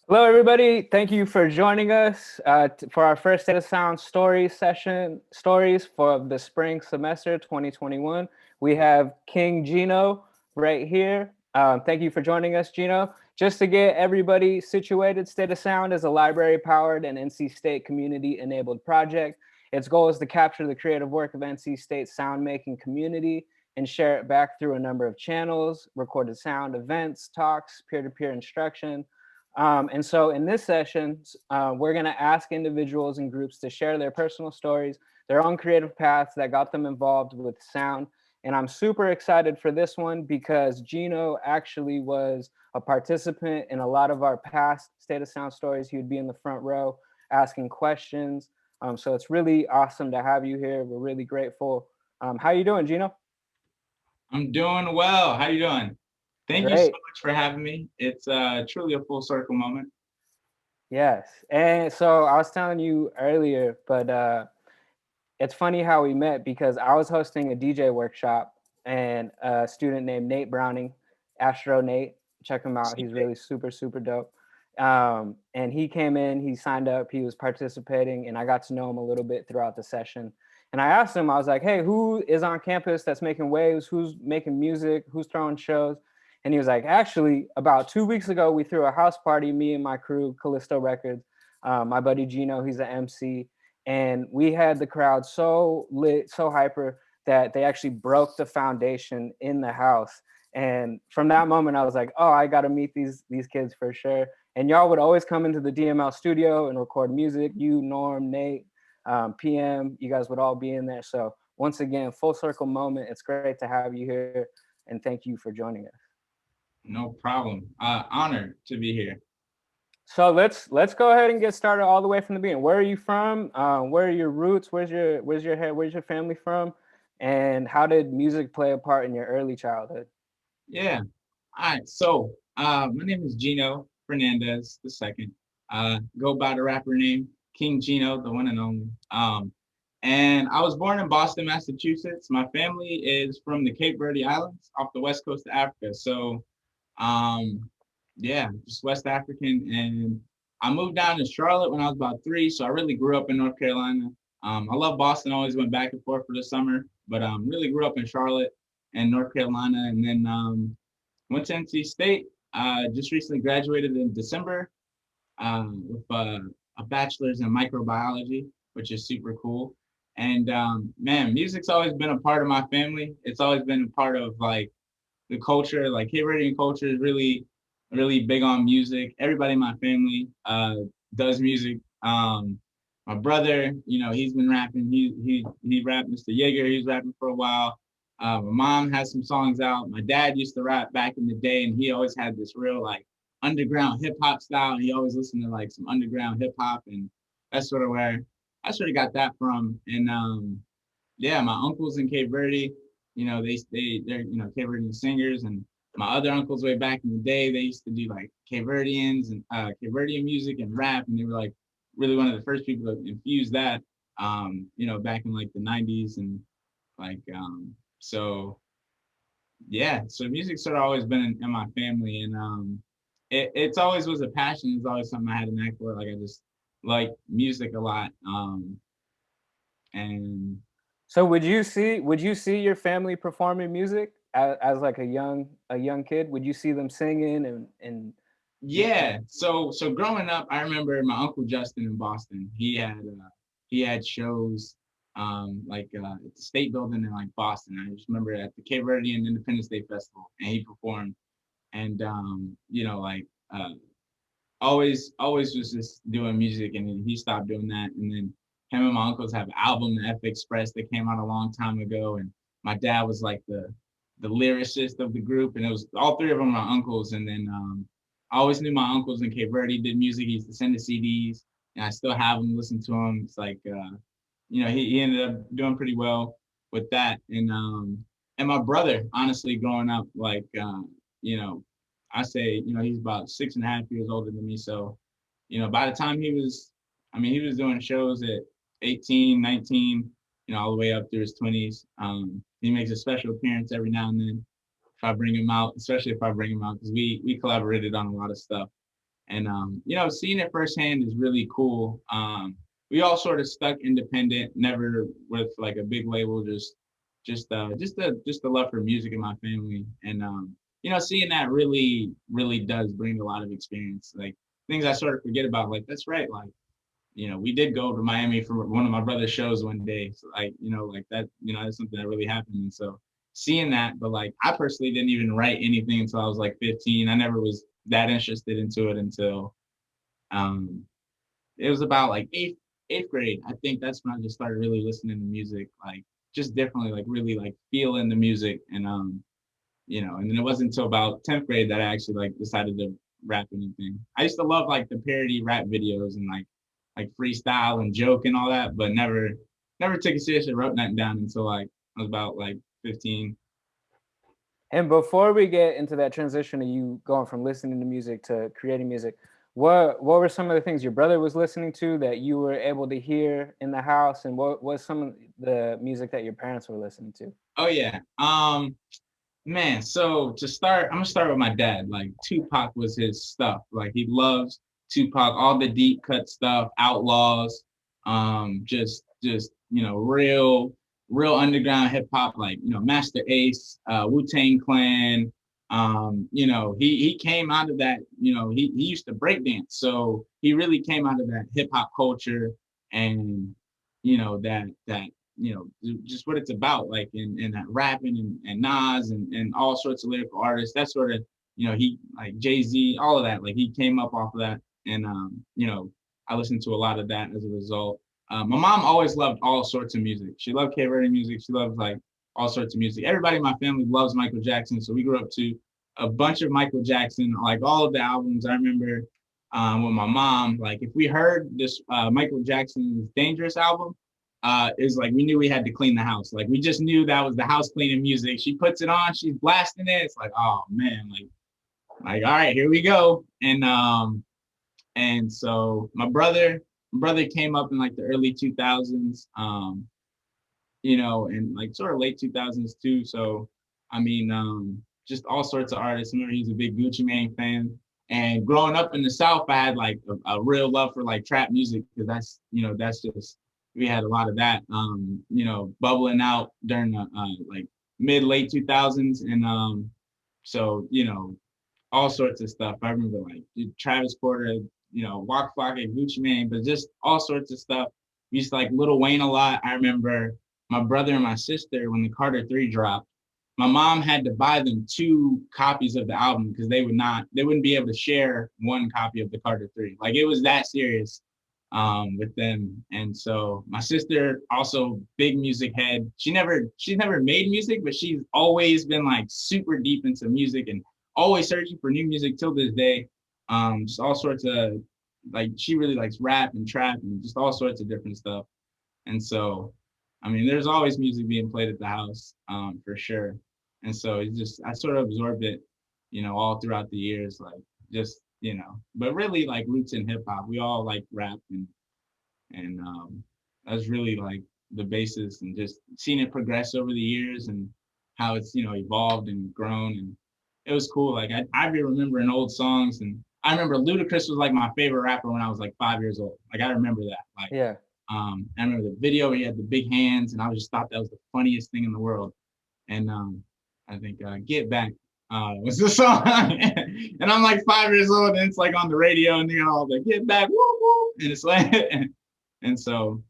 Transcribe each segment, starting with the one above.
Hello, everybody. Thank you for joining us for our first State of Sound Stories session, stories for the spring semester 2021. We have King Gino right here. Thank you for joining us, Gino. Just to get everybody situated, State of Sound is a library-powered and NC State community-enabled project. Its goal is to capture the creative work of NC State sound-making community and share it back through a number of channels, recorded sound events, talks, peer-to-peer instruction, and so in this session, we're going to ask individuals and groups to share their personal stories, their own creative paths that got them involved with sound. And I'm super excited for this one because Gino actually was a participant in a lot of our past State of Sound stories. He would be in the front row asking questions. So it's really awesome to have you here. We're really grateful. How you doing, Gino? I'm doing well. How you doing? Thank you so Great. much for having me. It's truly a full circle moment. Yes. And so I was telling you earlier, but it's funny how we met because I was hosting a DJ workshop and a student named Nate Browning, Astro Nate, check him out. He's really super, super dope. And he came in, he signed up, he was participating, and I got to know him a little bit throughout the session. And I asked him, I was like, hey, who is on campus that's making waves? Who's making music? Who's throwing shows? And he was like, actually, about 2 weeks ago, we threw a house party, me and my crew, Callisto Records. My buddy Gino, he's an MC, and we had the crowd so lit, so hyper that they actually broke the foundation in the house. And from that moment, I was like, oh, I got to meet these kids for sure. And y'all would always come into the DML studio and record music. You, Norm, Nate, PM, you guys would all be in there. So once again, full circle moment. It's great to have you here, and thank you for joining us. No problem. Honored to be here. So let's go ahead and get started all the way from the beginning. Where are you from? Where are your roots? Where's your family from? And how did music play a part in your early childhood? Yeah. All right. So, my name is Gino Fernandez the second. Go by the rapper name King Gino, the one and only. And I was born in Boston, Massachusetts. My family is from the Cape Verde Islands off the west coast of Africa. So, Um, yeah, just West African. And I moved down to Charlotte when I was about 3, so I really grew up in North Carolina. I love Boston, always went back and forth for the summer, but really grew up in Charlotte and North Carolina. And then went to NC State. Just recently graduated in December with a bachelor's in microbiology, which is super cool. And man, music's always been a part of my family. It's always been a part of like the culture, like Cape Verdean culture is really big on music. Everybody in my family does music. My brother, he's been rapping. He rapped Mr. Yeager. He was rapping for a while. My mom has some songs out. My dad used to rap back in the day, and he always had this real like underground hip hop style. He always listened to like some underground hip hop, and that's sort of where I sort of got that from. And yeah, my uncles in Cape Verde, they're Cape Verdean singers, and my other uncles way back in the day, they used to do like Cape Verdeans and Cape Verdean music and rap, and they were like really one of the first people to infuse that, back in like the '90s and like so yeah, so music sort of always been in my family, and it's always was a passion. It's always something I had a knack for. Like I just like music a lot, and So would you see your family performing music as like a young kid? Would you see them singing and yeah. So growing up, I remember my uncle Justin in Boston. He had shows at the state building in like Boston. I just remember at the Cape Verdean Independence Day Festival, and he performed. And always was just doing music, and then he stopped doing that. And then him and my uncles have an album, the F Express, that came out a long time ago. And my dad was like the lyricist of the group, and it was all three of them my uncles. And then I always knew my uncles in Cape Verde did music. He used to send the CDs, and I still have them, listen to them. It's like he ended up doing pretty well with that. And my brother, honestly, growing up, like you know, I say, he's about 6.5 years older than me. So, by the time he was doing shows at 18, 19, all the way up through his 20s. He makes a special appearance every now and then if I bring him out, especially if I bring him out, because we collaborated on a lot of stuff. And seeing it firsthand is really cool. We all sort of stuck independent, never with like a big label, just the love for music in my family. And seeing that really does bring a lot of experience. Like things I sort of forget about, like that's right, like we did go to Miami for one of my brother's shows one day. So like, like that, that's something that really happened. And so seeing that, but like I personally didn't even write anything until I was like 15. I never was that interested into it until um it was about like eighth grade. I think that's when I just started really listening to music, like just differently, like really like feeling the music. And and then it wasn't until about 10th grade that I actually like decided to rap anything. I used to love like the parody rap videos and like freestyle and joke and all that, but never took it seriously, wrote nothing down until like I was about like 15. And before we get into that transition of you going from listening to music to creating music, what were some of the things your brother was listening to that you were able to hear in the house, and what was some of the music that your parents were listening to? Oh yeah. Man, so to start, I'm gonna start with my dad. Like Tupac was his stuff. Like he loves Tupac, all the deep cut stuff, Outlaws, just real underground hip hop, like Master Ace, Wu Tang Clan. He came out of that. He used to break dance, so he really came out of that hip hop culture, and that just what it's about, like in that rapping and Nas and all sorts of lyrical artists. That sort of, he like Jay-Z, all of that. Like he came up off of that, and I listened to a lot of that as a result. My mom always loved all sorts of music. She loved Cape Verde music. She loved like all sorts of music. Everybody in my family loves Michael Jackson, so we grew up to a bunch of Michael Jackson, like all of the albums. I remember with my mom, like if we heard this Michael Jackson's Dangerous album, is like we knew we had to clean the house. Like we just knew that was the house cleaning music. She puts it on, she's blasting it. It's like, oh man, like all right, here we go. And so my brother came up in like the early 2000s, and like sort of late 2000s too. So I mean, just all sorts of artists. I remember he's a big Gucci Mane fan. And growing up in the South, I had like a real love for like trap music because that's just we had a lot of that, bubbling out during the like mid late 2000s, and so all sorts of stuff. I remember like Travis Porter, Waka Flocka, Gucci Mane, but just all sorts of stuff. We used to like Lil Wayne a lot. I remember my brother and my sister when the Carter 3 dropped. My mom had to buy them two copies of the album because they wouldn't be able to share one copy of the Carter 3. Like it was that serious with them. And so my sister also big music head. She's never made music, but she's always been like super deep into music and always searching for new music till this day. Just all sorts of like she really likes rap and trap and just all sorts of different stuff. And so, I mean, there's always music being played at the house, for sure. And so it's just I sort of absorbed it, all throughout the years, like just but really like roots in hip hop. We all like rap and that's really like the basis, and just seeing it progress over the years and how it's evolved and grown, and it was cool. Like I be remembering old songs, and I remember Ludacris was like my favorite rapper when I was like 5 years old. Like I remember that. Like Yeah. I remember the video where he had the big hands, and I just thought that was the funniest thing in the world. And I think "Get Back" was the song, and I'm like 5 years old, and it's like on the radio, and they're all like "Get Back," woo woo, and it's like, and so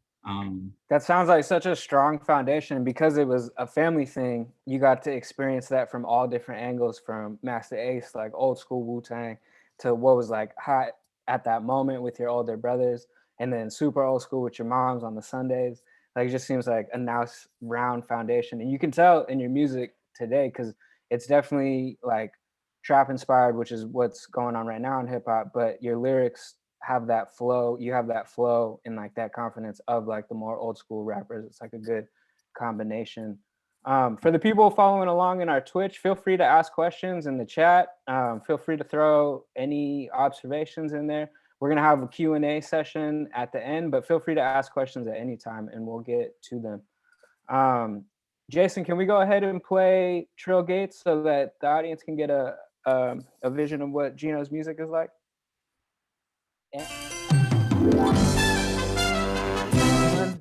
That sounds like such a strong foundation. And because it was a family thing, you got to experience that from all different angles, from Master Ace, like old school Wu Tang, to what was like hot at that moment with your older brothers, and then super old school with your moms on the Sundays. Like it just seems like a nice round foundation. And you can tell in your music today because it's definitely like trap inspired, which is what's going on right now in hip hop, but your lyrics have that flow. You have that flow and like that confidence of like the more old school rappers. It's like a good combination. For the people following along in our Twitch, feel free to ask questions in the chat. Feel free to throw any observations in there. We're gonna have a Q&A session at the end, but feel free to ask questions at any time and we'll get to them. Jason, can we go ahead and play Trill Gates so that the audience can get a vision of what Gino's music is like? The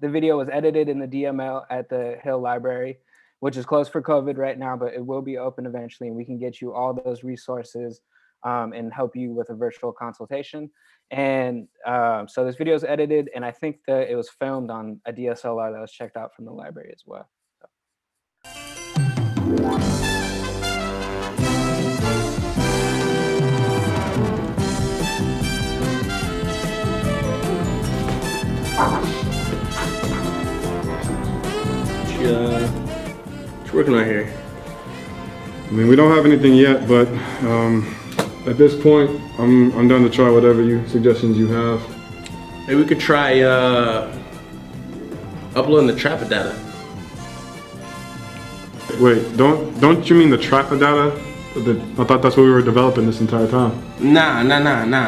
video was edited in the DML at the Hill Library, which is closed for COVID right now, but it will be open eventually, and we can get you all those resources and help you with a virtual consultation. And so this video is edited, and I think that it was filmed on a DSLR that was checked out from the library as well. So. What you working on here? I mean, we don't have anything yet, but at this point, I'm done to try whatever suggestions you have. Maybe we could try uploading the trapper data. Wait, don't you mean the trapper data? I thought that's what we were developing this entire time. Nah.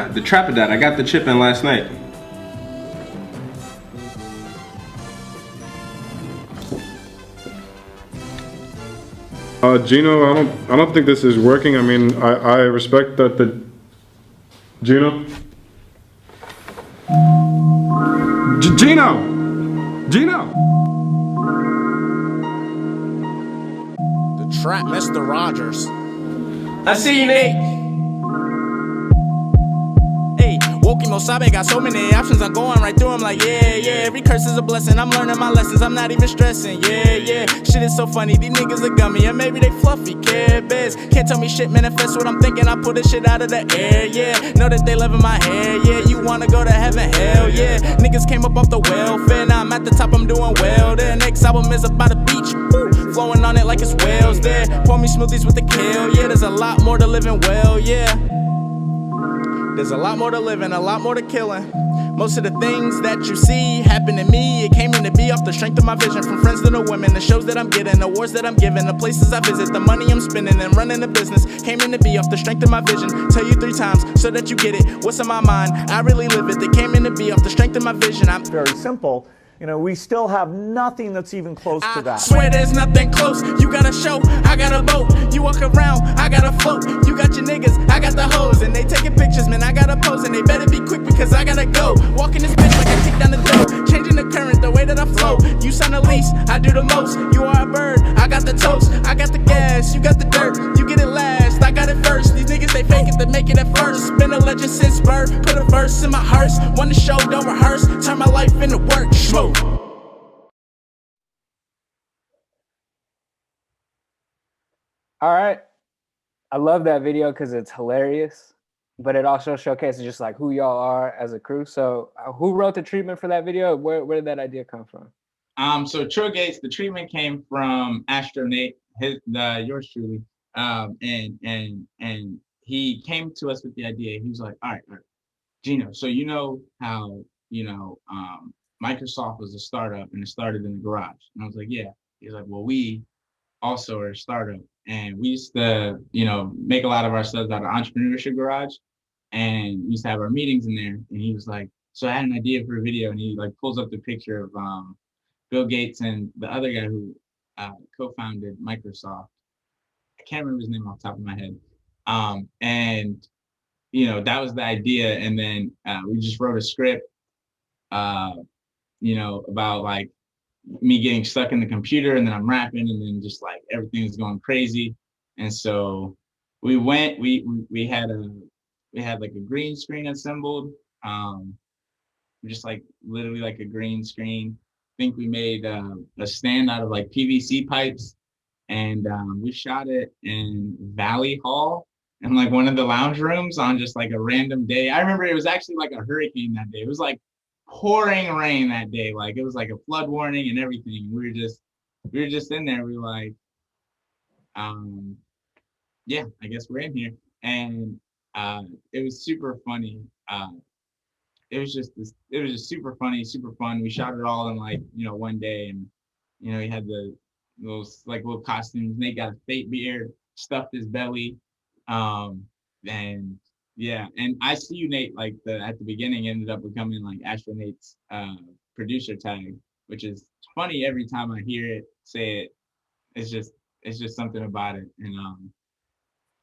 The trapper data. I got the chip in last night. Gino, I don't think this is working. I mean, I respect that Gino? Gino! The trap, Mr. Rogers. I see you, Nate. Hey, Wokimo Sabe got so many options. I'm going right through them like, yeah. Every curse is a blessing. I'm learning my lessons. I'm not even stressing. Yeah. Shit is so funny. These niggas are gummy. And maybe they fluffy. Care bears. Can't tell me shit. Manifest what I'm thinking. I pull this shit out of the air. Yeah. Know that they live in my hair. Yeah. You wanna go to heaven? Hell yeah. Niggas came up off the welfare. Now I'm at the top. I'm doing well. The next album is about a beach. Woo. Flowing on it like it's whales there. Pour me smoothies with the kale. Yeah. There's a lot more to living well. Yeah. There's a lot more to living, a lot more to killing. Most of the things that you see happen to me, it came into be off the strength of my vision. From friends to the women, the shows that I'm getting, the awards that I'm giving, the places I visit, the money I'm spending and running the business came into be off the strength of my vision. Tell you 3 times so that you get it. What's in my mind? I really live it. They came into be off the strength of my vision. I'm very simple. You know, we still have nothing that's even close to that. I swear there's nothing close. You got a show, I got a boat. You walk around, I got a float. You got your niggas, I got the hoes. And they taking pictures, man, I gotta pose. And they better be quick because I gotta go. Walking this bitch like I kick down the door. Changing the current, the way that I flow. You sound the least, I do the most. You are a bird, I got the toast. I got the gas, you got the dirt. You get it last, I got it first. These niggas, they fake it, they make it at first. Been a legend since birth. Put a verse in my hearse. Want to show, don't rehearse. Turn my life into work. Smoke. All right. I love that video because it's hilarious, but it also showcases just like who y'all are as a crew. So who wrote the treatment for that video? Where did that idea come from? So Troy Gates, the treatment came from Astro Nate, yours truly. And he came to us with the idea. He was like, all right, Gino, so you know how, Microsoft was a startup and it started in the garage. And I was like, yeah. He's like, well, we also are a startup. And we used to, make a lot of our stuff out of Entrepreneurship Garage. And we used to have our meetings in there. And he was like, so I had an idea for a video. And he like pulls up the picture of Bill Gates and the other guy who co-founded Microsoft. I can't remember his name off the top of my head. And that was the idea. And then we just wrote a script, about like me getting stuck in the computer, and then I'm rapping, and then just like everything's going crazy. And so we went, we had like a green screen assembled, just like literally like a green screen. I think we made a stand out of like PVC pipes, and we shot it in Valley Hall in like one of the lounge rooms on just like a random day. I remember it was actually like a hurricane that day. It was like pouring rain that day. Like it was like a flood warning and everything. We were just in there. We were like, yeah, I guess we're in here. And it was super funny. It was just super funny, super fun. We shot it all in like, one day, and he had those like little costumes. Nate got a fake beard, stuffed his belly. And yeah, and I See You Nate, like at the beginning ended up becoming like Astro Nate's producer tag, which is funny every time I hear it, say it. It's just something about it. And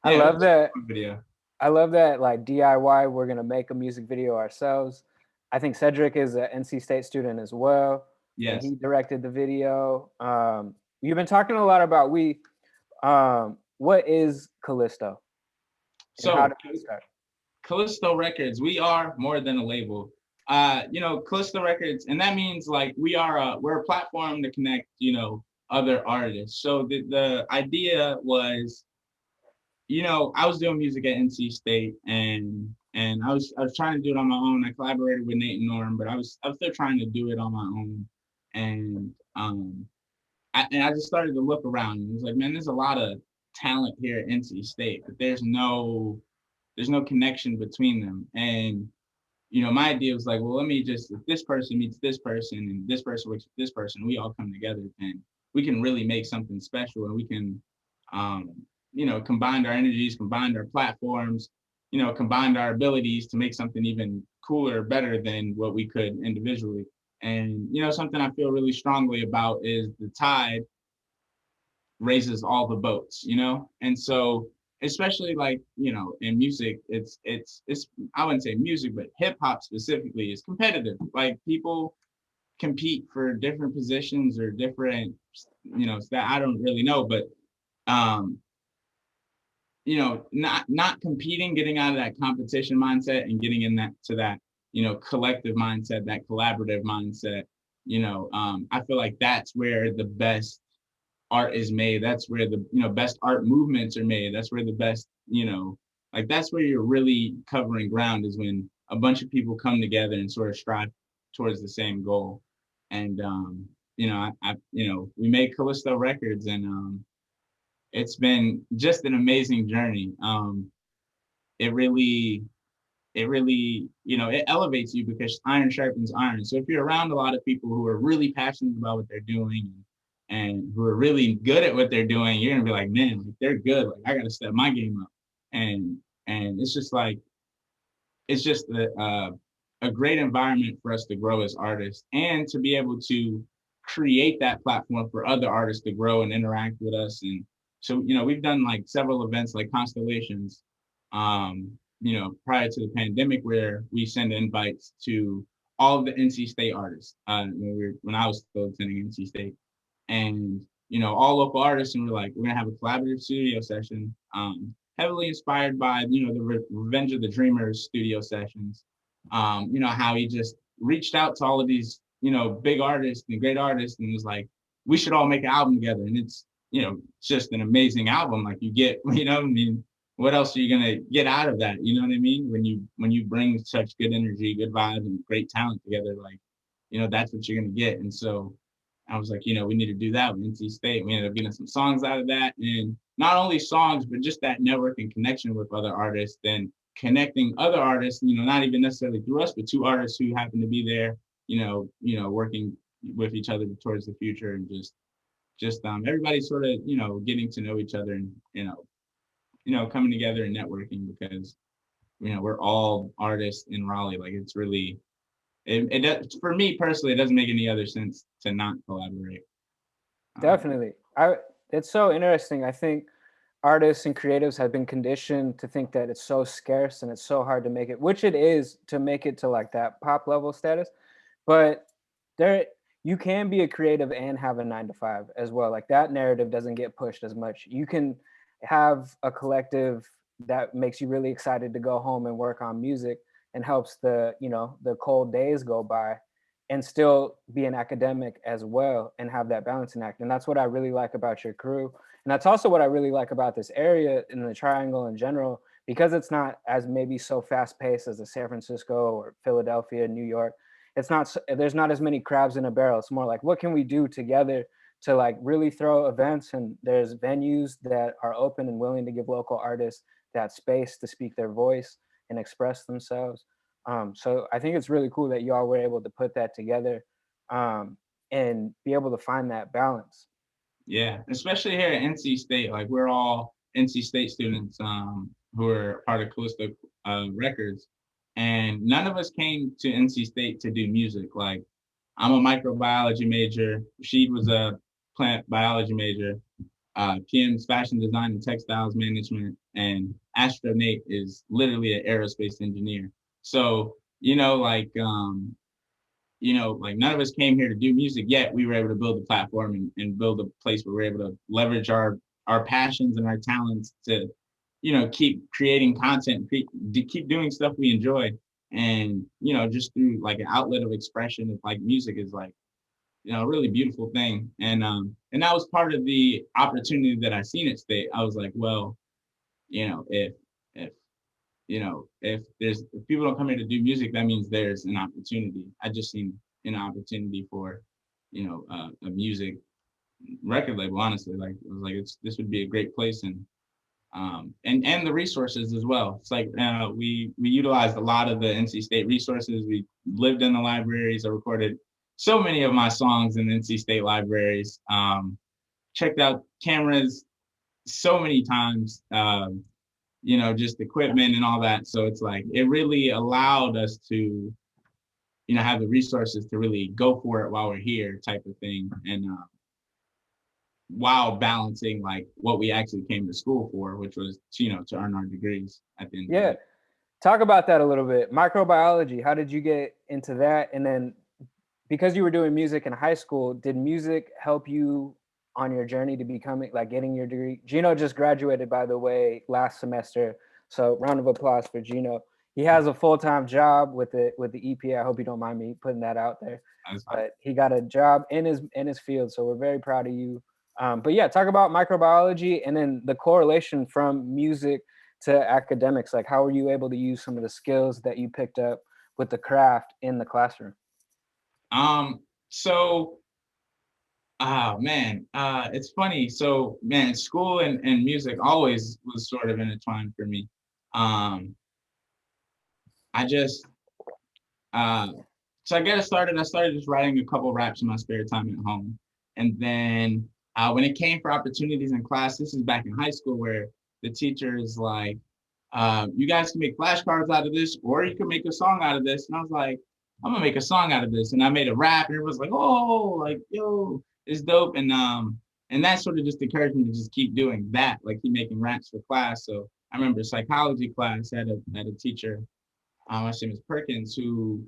I love that video. I love that, like DIY, we're gonna make a music video ourselves. I think Cedric is an NC State student as well, and Yes. he directed the video. You've been talking a lot about we. What is Callisto, and how So did that start? Callisto Records, we are more than a label. Callisto Records, and that means like we're a platform to connect, other artists. So the idea was, I was doing music at NC State, and I was trying to do it on my own. I collaborated with Nate and Norm, but I was still trying to do it on my own. And I just started to look around, and it was like, man, there's a lot of talent here at NC State, but there's no connection between them. And my idea was like, well, let me just, if this person meets this person and this person works with this person, we all come together, and we can really make something special, and we can, combine our energies, combine our platforms, combine our abilities to make something even cooler, better than what we could individually. And, something I feel really strongly about is the tide raises all the boats, And so, especially like, in music, it's I wouldn't say music, but hip hop specifically is competitive. Like, people compete for different positions or different, that I don't really know, but um, not competing, getting out of that competition mindset and getting in that collective mindset, that collaborative mindset. I feel like that's where the best art is made. That's where the best art movements are made. That's where the best, like, that's where you're really covering ground, is when a bunch of people come together and sort of strive towards the same goal. And we made Callisto Records, and it's been just an amazing journey. It really it elevates you, because iron sharpens iron. So if you're around a lot of people who are really passionate about what they're doing, and who are really good at what they're doing, you're gonna be like, man, like, they're good. Like, I gotta step my game up. And it's just like, it's just a great environment for us to grow as artists, and to be able to create that platform for other artists to grow and interact with us. And so, we've done like several events like Constellations, prior to the pandemic, where we send invites to all of the NC State artists, when I was still attending NC State, and all local artists. And we're like, we're gonna have a collaborative studio session, heavily inspired by the Revenge of the Dreamers studio sessions. How he just reached out to all of these big artists and great artists, and was like, we should all make an album together. And it's just an amazing album. Like, you get, I mean, what else are you gonna get out of that? You know what I mean? When you bring such good energy, good vibes, and great talent together, like, that's what you're gonna get. And so I was like, we need to do that with NC State. We ended up getting some songs out of that, and not only songs, but just that network and connection with other artists, and connecting other artists, not even necessarily through us, but two artists who happen to be there, working with each other towards the future. And just everybody sort of, getting to know each other, and, coming together and networking, because, we're all artists in Raleigh. Like, it's really, it does, for me personally, it doesn't make any other sense to not collaborate. Definitely. It's so interesting. I think artists and creatives have been conditioned to think that it's so scarce and it's so hard to make it, which it is, to make it to like that pop level status. But there, you can be a creative and have a 9 to 5 as well. Like, that narrative doesn't get pushed as much. You can have a collective that makes you really excited to go home and work on music, and helps the cold days go by, and still be an academic as well, and have that balancing act. And that's what I really like about your crew. And that's also what I really like about this area in the Triangle in general, because it's not as maybe so fast paced as a San Francisco or Philadelphia, New York. It's not, there's not as many crabs in a barrel. It's more like, what can we do together to like really throw events? And there's venues that are open and willing to give local artists that space to speak their voice and express themselves. So I think it's really cool that you all were able to put that together, and be able to find that balance. Yeah, especially here at NC State. Like, we're all NC State students, who are part of Callisto Records, and none of us came to NC State to do music. Like, I'm a microbiology major. She was a plant biology major. PM's fashion design and textiles management, and Astro Nate is literally an aerospace engineer. So, like none of us came here to do music, yet we were able to build a platform and build a place where we're able to leverage our passions and our talents to, keep creating content, keep doing stuff we enjoy. And, just through like an outlet of expression of like music is like, a really beautiful thing. And that was part of the opportunity that I seen at State. I was like, well, if if people don't come here to do music, that means there's an opportunity. I just seen an opportunity for, a music record label. Honestly, like I was like, this would be a great place, and the resources as well. It's like we utilized a lot of the NC State resources. We lived in the libraries. I recorded so many of my songs in NC State libraries. Checked out cameras so many times. Just equipment and all that. So it's like it really allowed us to, have the resources to really go for it while we're here, type of thing, and while balancing like what we actually came to school for, which was to earn our degrees at the end of the day. Talk about that a little bit. Microbiology, how did you get into that? And then because you were doing music in high school, did music help you on your journey to becoming like getting your degree? Gino just graduated, by the way, last semester. So round of applause for Gino. He has a full-time job with the EPA. I hope you don't mind me putting that out there. But he got a job in his field. So we're very proud of you. But yeah, talk about microbiology and then the correlation from music to academics. Like how were you able to use some of the skills that you picked up with the craft in the classroom? So man, it's funny. So man, school and music always was sort of intertwined for me. I just so I started just writing a couple raps in my spare time at home. And then when it came for opportunities in class, this is back in high school where the teacher is like, you guys can make flashcards out of this, or you can make a song out of this. And I was like, I'm gonna make a song out of this. And I made a rap, and it was like, oh, like, yo, it's dope. And that sort of just encouraged me to just keep doing that, like keep making raps for class. So I remember psychology class had a teacher, my name is Perkins, who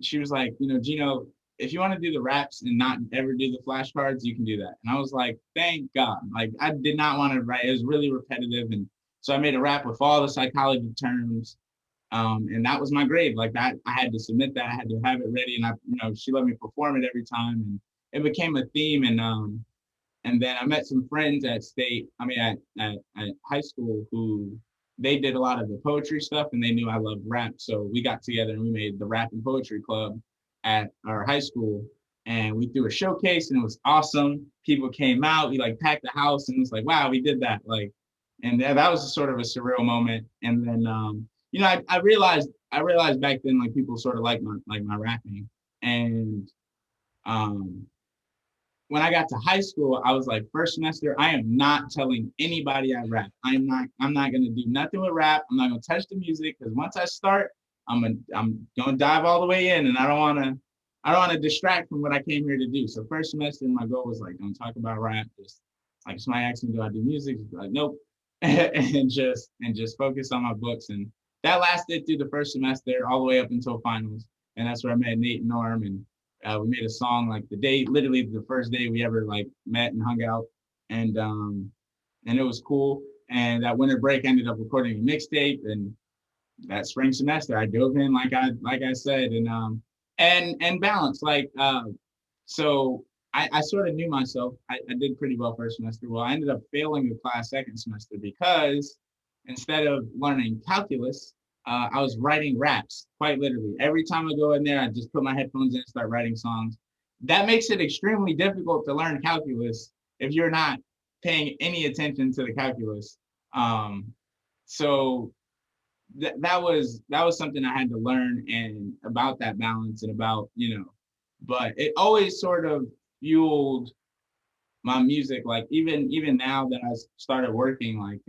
she was like, Gino, if you want to do the raps and not ever do the flashcards, you can do that. And I was like, thank God. Like I did not want to write. It was really repetitive. And so I made a rap with all the psychology terms. And that was my grade. Like that, I had to submit that. I had to have it ready. And she let me perform it every time. And it became a theme. And then I met some friends at high school who they did a lot of the poetry stuff and they knew I loved rap. So we got together and we made the rap and poetry club at our high school. And we threw a showcase and it was awesome. People came out, we like packed the house and it was like, wow, we did that. Like, and that was sort of a surreal moment. And then, I realized back then, like people sort of like my rapping. And when I got to high school, I was like, first semester, I am not telling anybody I rap. I'm not gonna do nothing with rap. I'm not gonna touch the music because once I start, I'm gonna dive all the way in, and I don't wanna distract from what I came here to do. So first semester, my goal was like, don't talk about rap. Just like somebody asked me, do I do music? Like, nope, and just focus on my books. And that lasted through the first semester all the way up until finals. And that's where I met Nate and Norm, and we made a song like literally the first day we ever like met and hung out, and it was cool. And that winter break, I ended up recording a mixtape, and that spring semester I dove in like I said, and balance like so I sort of knew myself. I did pretty well first semester. Well, I ended up failing the class second semester because instead of learning calculus, I was writing raps, quite literally. Every time I go in there, I just put my headphones in and start writing songs. That makes it extremely difficult to learn calculus if you're not paying any attention to the calculus. So that was something I had to learn, and about that balance and about, but it always sort of fueled my music. Like even now that I started working, like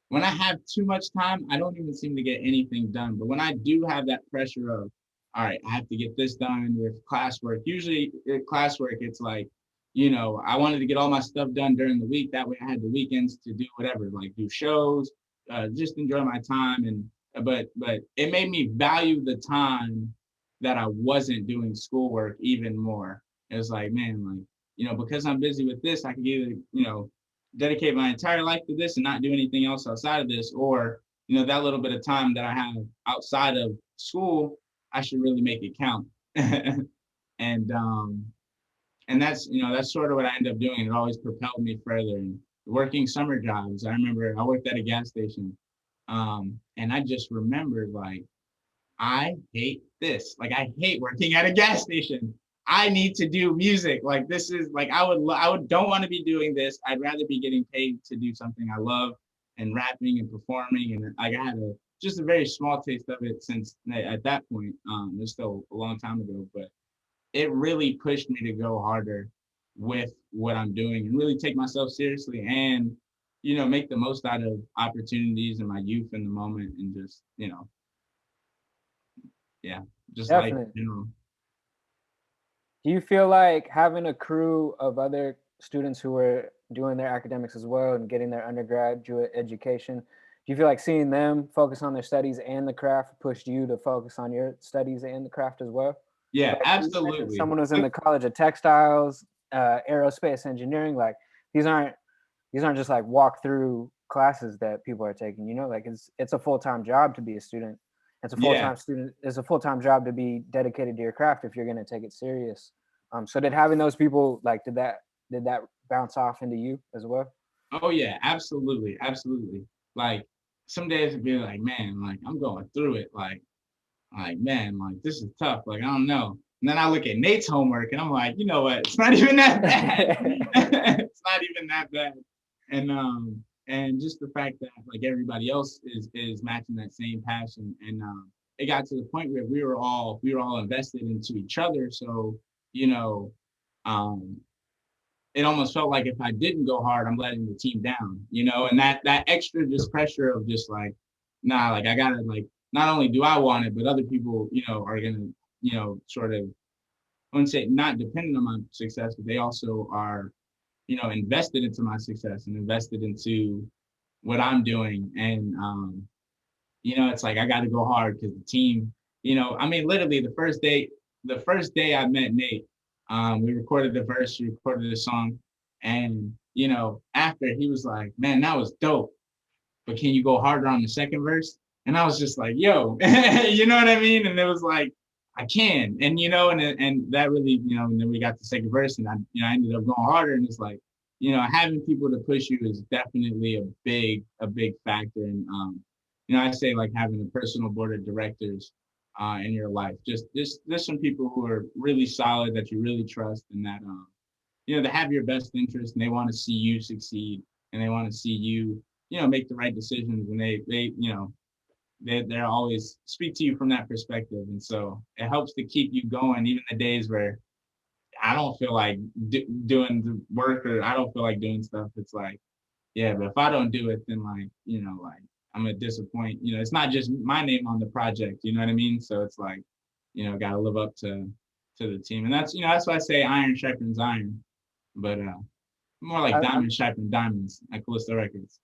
when I have too much time, I don't even seem to get anything done. But when I do have that pressure of, all right, I have to get this done with classwork. Usually classwork, it's like I wanted to get all my stuff done during the week. That way I had the weekends to do whatever, like do shows, just enjoy my time. But it made me value the time that I wasn't doing schoolwork even more. It was like, man, because I'm busy with this, I can either, dedicate my entire life to this and not do anything else outside of this, or, that little bit of time that I have outside of school, I should really make it count. and that's sort of what I ended up doing. It always propelled me further. And working summer jobs, I remember I worked at a gas station, and I just remembered, like, I hate this. Like, I hate working at a gas station. I need to do music. Like, this is like, I don't want to be doing this. I'd rather be getting paid to do something I love, and rapping and performing. And like, I had just a very small taste of it since at that point. It was still a long time ago, but it really pushed me to go harder with what I'm doing and really take myself seriously, and, make the most out of opportunities in my youth in the moment, and just, just Definitely. like, Do you feel like having a crew of other students who are doing their academics as well and getting their undergraduate education, do you feel like seeing them focus on their studies and the craft pushed you to focus on your studies and the craft as well? Yeah, Like, absolutely. someone who's in the College of Textiles, aerospace engineering, like these aren't just like walk through classes that people are taking, like it's a full-time job to be a student. It's a full-time student. It's a full-time job to be dedicated to your craft if you're going to take it serious. So did having those people, like, did that bounce off into you as well? Oh yeah, absolutely, absolutely. Like, some days it'd be like, man, like, I'm going through it. Like, man, like, this is tough. Like, I don't know. And then I look at Nate's homework and I'm like, you know what? It's not even that bad. It's not even that bad. And just the fact that, like, everybody else is matching that same passion. And it got to the point where we were all invested into each other. So, it almost felt like if I didn't go hard, I'm letting the team down, and that extra just pressure of just like, nah, like, I gotta, like, not only do I want it, but other people, are gonna, sort of, I wouldn't say not dependent on my success, but they also are, invested into my success and invested into what I'm doing. And, it's like, I got to go hard because the team, I mean, literally the first day I met Nate, we recorded the verse, we recorded the song. And, after, he was like, man, that was dope, but can you go harder on the second verse? And I was just like, yo, you know what I mean? And it was like, I can. And, and that really, and then we got the second verse, and I ended up going harder. And it's like, having people to push you is definitely a big factor. And, I say, like, having a personal board of directors in your life, just there's some people who are really solid that you really trust, and that, they have your best interest, and they want to see you succeed, and they want to see you, make the right decisions. And they're always speak to you from that perspective. And so it helps to keep you going, even the days where I don't feel like doing the work, or I don't feel like doing stuff. It's like, yeah, but if I don't do it, then, like, like, I'm gonna disappoint. It's not just my name on the project. You know what I mean? So it's like, got to live up to the team. And that's, that's why I say iron sharpens iron, but more like diamond sharpens diamonds at Callisto Records.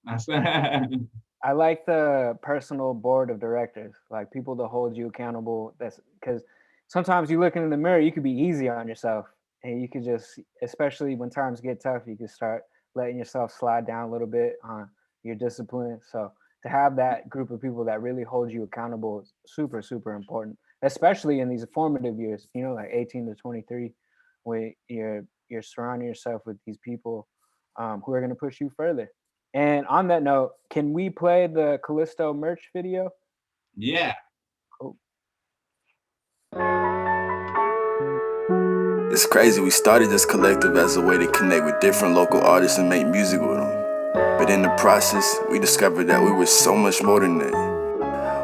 I like the personal board of directors, like people to hold you accountable. That's because sometimes you look in the mirror, you could be easy on yourself, and you could just, especially when times get tough, you could start letting yourself slide down a little bit on your discipline. So to have that group of people that really hold you accountable is super, super important, especially in these formative years, like 18 to 23, where you're surrounding yourself with these people who are going to push you further. And on that note, can we play the Callisto merch video? Yeah. Cool. It's crazy, we started this collective as a way to connect with different local artists and make music with them. But in the process, we discovered that we were so much more than that.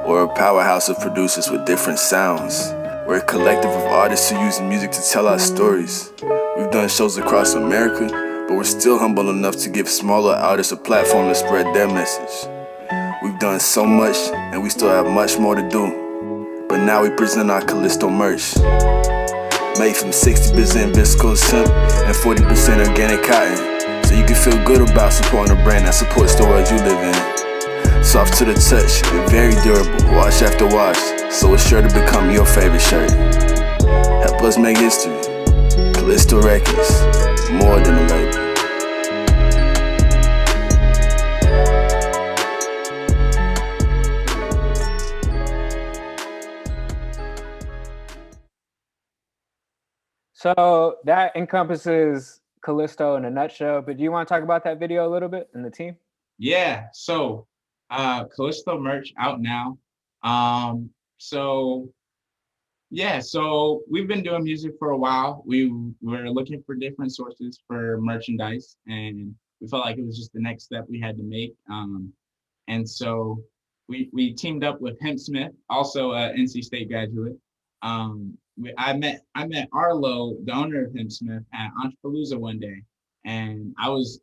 We're a powerhouse of producers with different sounds. We're a collective of artists who use music to tell our stories. We've done shows across America, but we're still humble enough to give smaller artists a platform to spread their message. We've done so much, and we still have much more to do. But now we present our Callisto merch. made from 60% viscose hemp and 40% organic cotton. So you can feel good about supporting a brand that supports the world you live in. Soft to the touch and very durable, wash after wash, so it's sure to become your favorite shirt. Help us make history. Callisto Records, more than a label. So that encompasses Callisto in a nutshell, but do you want to talk about that video a little bit and the team? Yeah, so Callisto merch out now. So yeah, so we've been doing music for a while. We were looking for different sources for merchandise, and we felt like it was just the next step we had to make. And so we teamed up with Hemp Smith, also a NC State graduate. I met Arlo, the owner of Hemp Smith, at Entrepalooza one day, and I was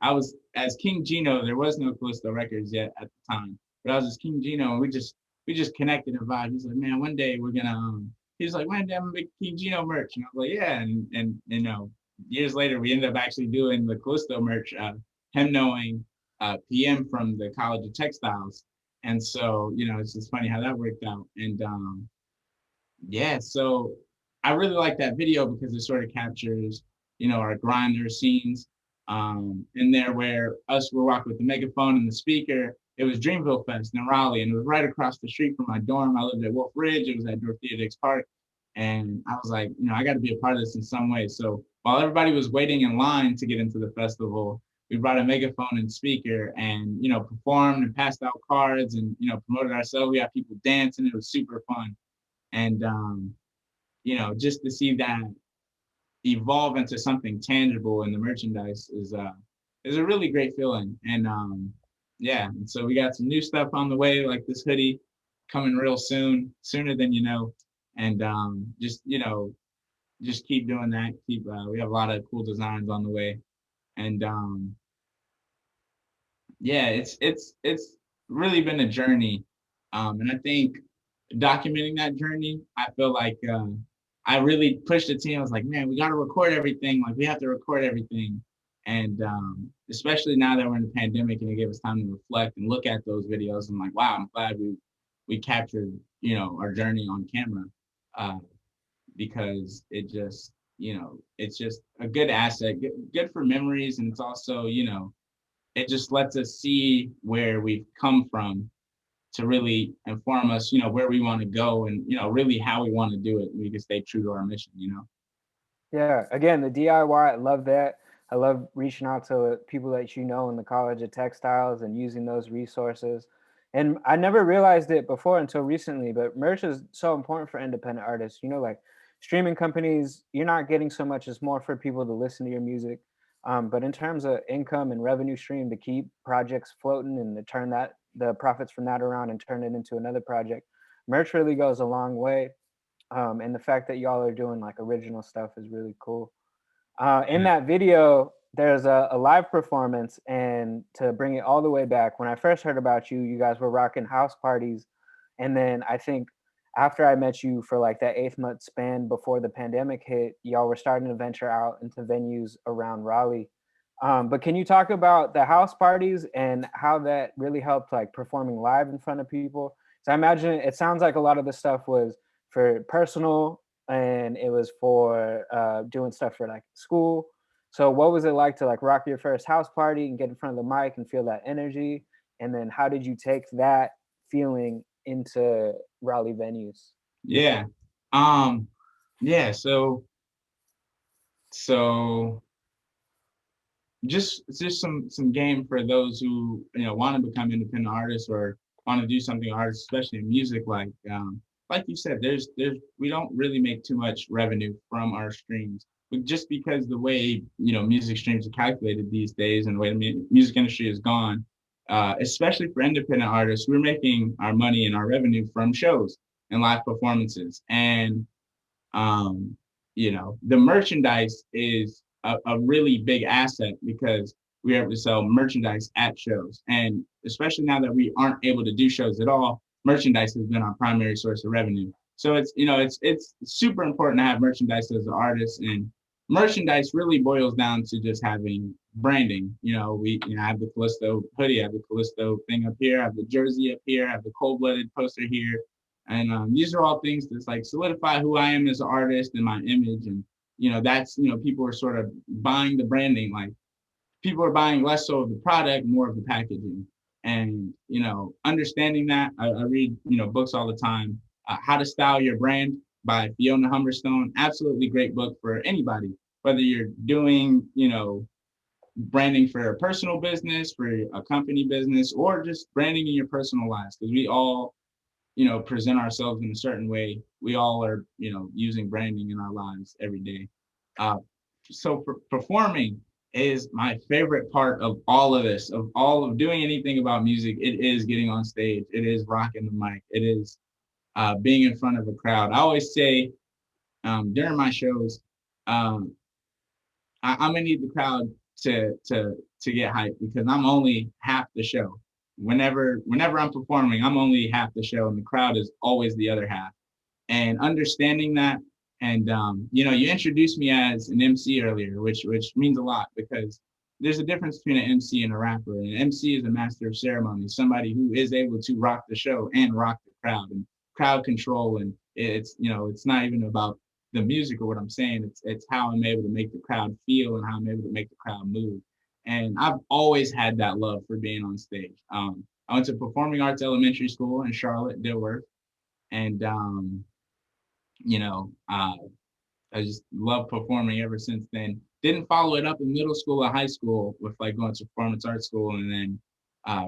as King Gino. There was no Callisto Records yet at the time, but I was as King Gino, and we just connected and vibed. He's like, man, one day we're gonna. He's like, one day I'm gonna make King Gino merch, and I was like, yeah, and you know, years later we ended up actually doing the Callisto merch. Him knowing PM from the College of Textiles. And so, you know, it's just funny how that worked out. And yeah, so I really like that video because it sort of captures, you know, our grinder scenes in there where us were walking with the megaphone and the speaker. It was Dreamville Fest in Raleigh, and it was right across the street from my dorm. I lived at Wolf Ridge. It was at Dorothea Dix Park. And I was like, you know, I got to be a part of this in some way. So while everybody was waiting in line to get into the festival, we brought a megaphone and speaker and, you know, performed and passed out cards and, you know, promoted ourselves. We had people dancing. It was super fun. And, you know, just to see that evolve into something tangible in the merchandise is a really great feeling. And yeah, and so we got some new stuff on the way, like this hoodie coming real soon, sooner than you know. And just, you know, just keep doing that. We have a lot of cool designs on the way. And yeah, it's really been a journey, and I think documenting that journey, I feel like I really pushed the team. I was like, man, we got to record everything. Like we have to record everything, and especially now that we're in the pandemic and it gave us time to reflect and look at those videos. I'm like, wow, I'm glad we captured, you know, our journey on camera, because it just, you know, it's just a good asset, good for memories, and it's also, you know, it just lets us see where we've come from to really inform us, you know, where we want to go and, you know, really how we want to do it. We can stay true to our mission, you know? Yeah, again, the DIY, I love that. I love reaching out to people that you know in the College of Textiles and using those resources. And I never realized it before until recently, but merch is so important for independent artists. You know, like streaming companies, you're not getting so much, it's more for people to listen to your music. But in terms of income and revenue stream to keep projects floating and to turn the profits from that around and turn it into another project, merch really goes a long way. And the fact that y'all are doing like original stuff is really cool. In that video, there's a live performance, and to bring it all the way back, when I first heard about you, you guys were rocking house parties, and then I think after I met you for like that 8 month span before the pandemic hit, y'all were starting to venture out into venues around Raleigh. But can you talk about the house parties and how that really helped like performing live in front of people? So I imagine it sounds like a lot of the stuff was for personal and it was for doing stuff for like school. So what was it like to like rock your first house party and get in front of the mic and feel that energy? And then how did you take that feeling into Raleigh venues? Yeah. Yeah, so just some game for those who, you know, want to become independent artists or want to do something artists, especially in music. Like you said, there's we don't really make too much revenue from our streams, but just because the way, you know, music streams are calculated these days and the way the music industry is gone, especially for independent artists, we're making our money and our revenue from shows and live performances. And you know, the merchandise is a really big asset because we're able to sell merchandise at shows. And especially now that we aren't able to do shows at all, merchandise has been our primary source of revenue. So it's, you know, it's super important to have merchandise as an artist, and merchandise really boils down to just having branding. You know, I have the Callisto hoodie, I have the Callisto thing up here, I have the jersey up here, I have the cold-blooded poster here. And these are all things that's like solidify who I am as an artist and my image. And, you know, that's, you know, people are sort of buying the branding, like people are buying less so of the product, more of the packaging. And, you know, understanding that, I read, you know, books all the time. How to Style Your Brand by Fiona Humberstone. Absolutely great book for anybody, whether you're doing, you know, branding for a personal business, for a company business, or just branding in your personal lives. Because we all, you know, present ourselves in a certain way. We all are, you know, using branding in our lives every day. Uh, so performing is my favorite part of all of this, of all of doing anything about music. It is getting on stage. It is rocking the mic. It is being in front of a crowd. I always say during my shows, um, I'm gonna need the crowd to get hyped because I'm only half the show. Whenever I'm performing, I'm only half the show, and the crowd is always the other half. And understanding that, and you know, you introduced me as an MC earlier, which means a lot because there's a difference between an MC and a rapper. An MC is a master of ceremony, somebody who is able to rock the show and rock the crowd and crowd control. And it's, you know, it's not even about the music or what I'm saying. It's how I'm able to make the crowd feel and how I'm able to make the crowd move. And I've always had that love for being on stage. I went to Performing Arts Elementary School in Charlotte, Dilworth, and you know, I just love performing ever since then. Didn't follow it up in middle school or high school with like going to performance art school, and then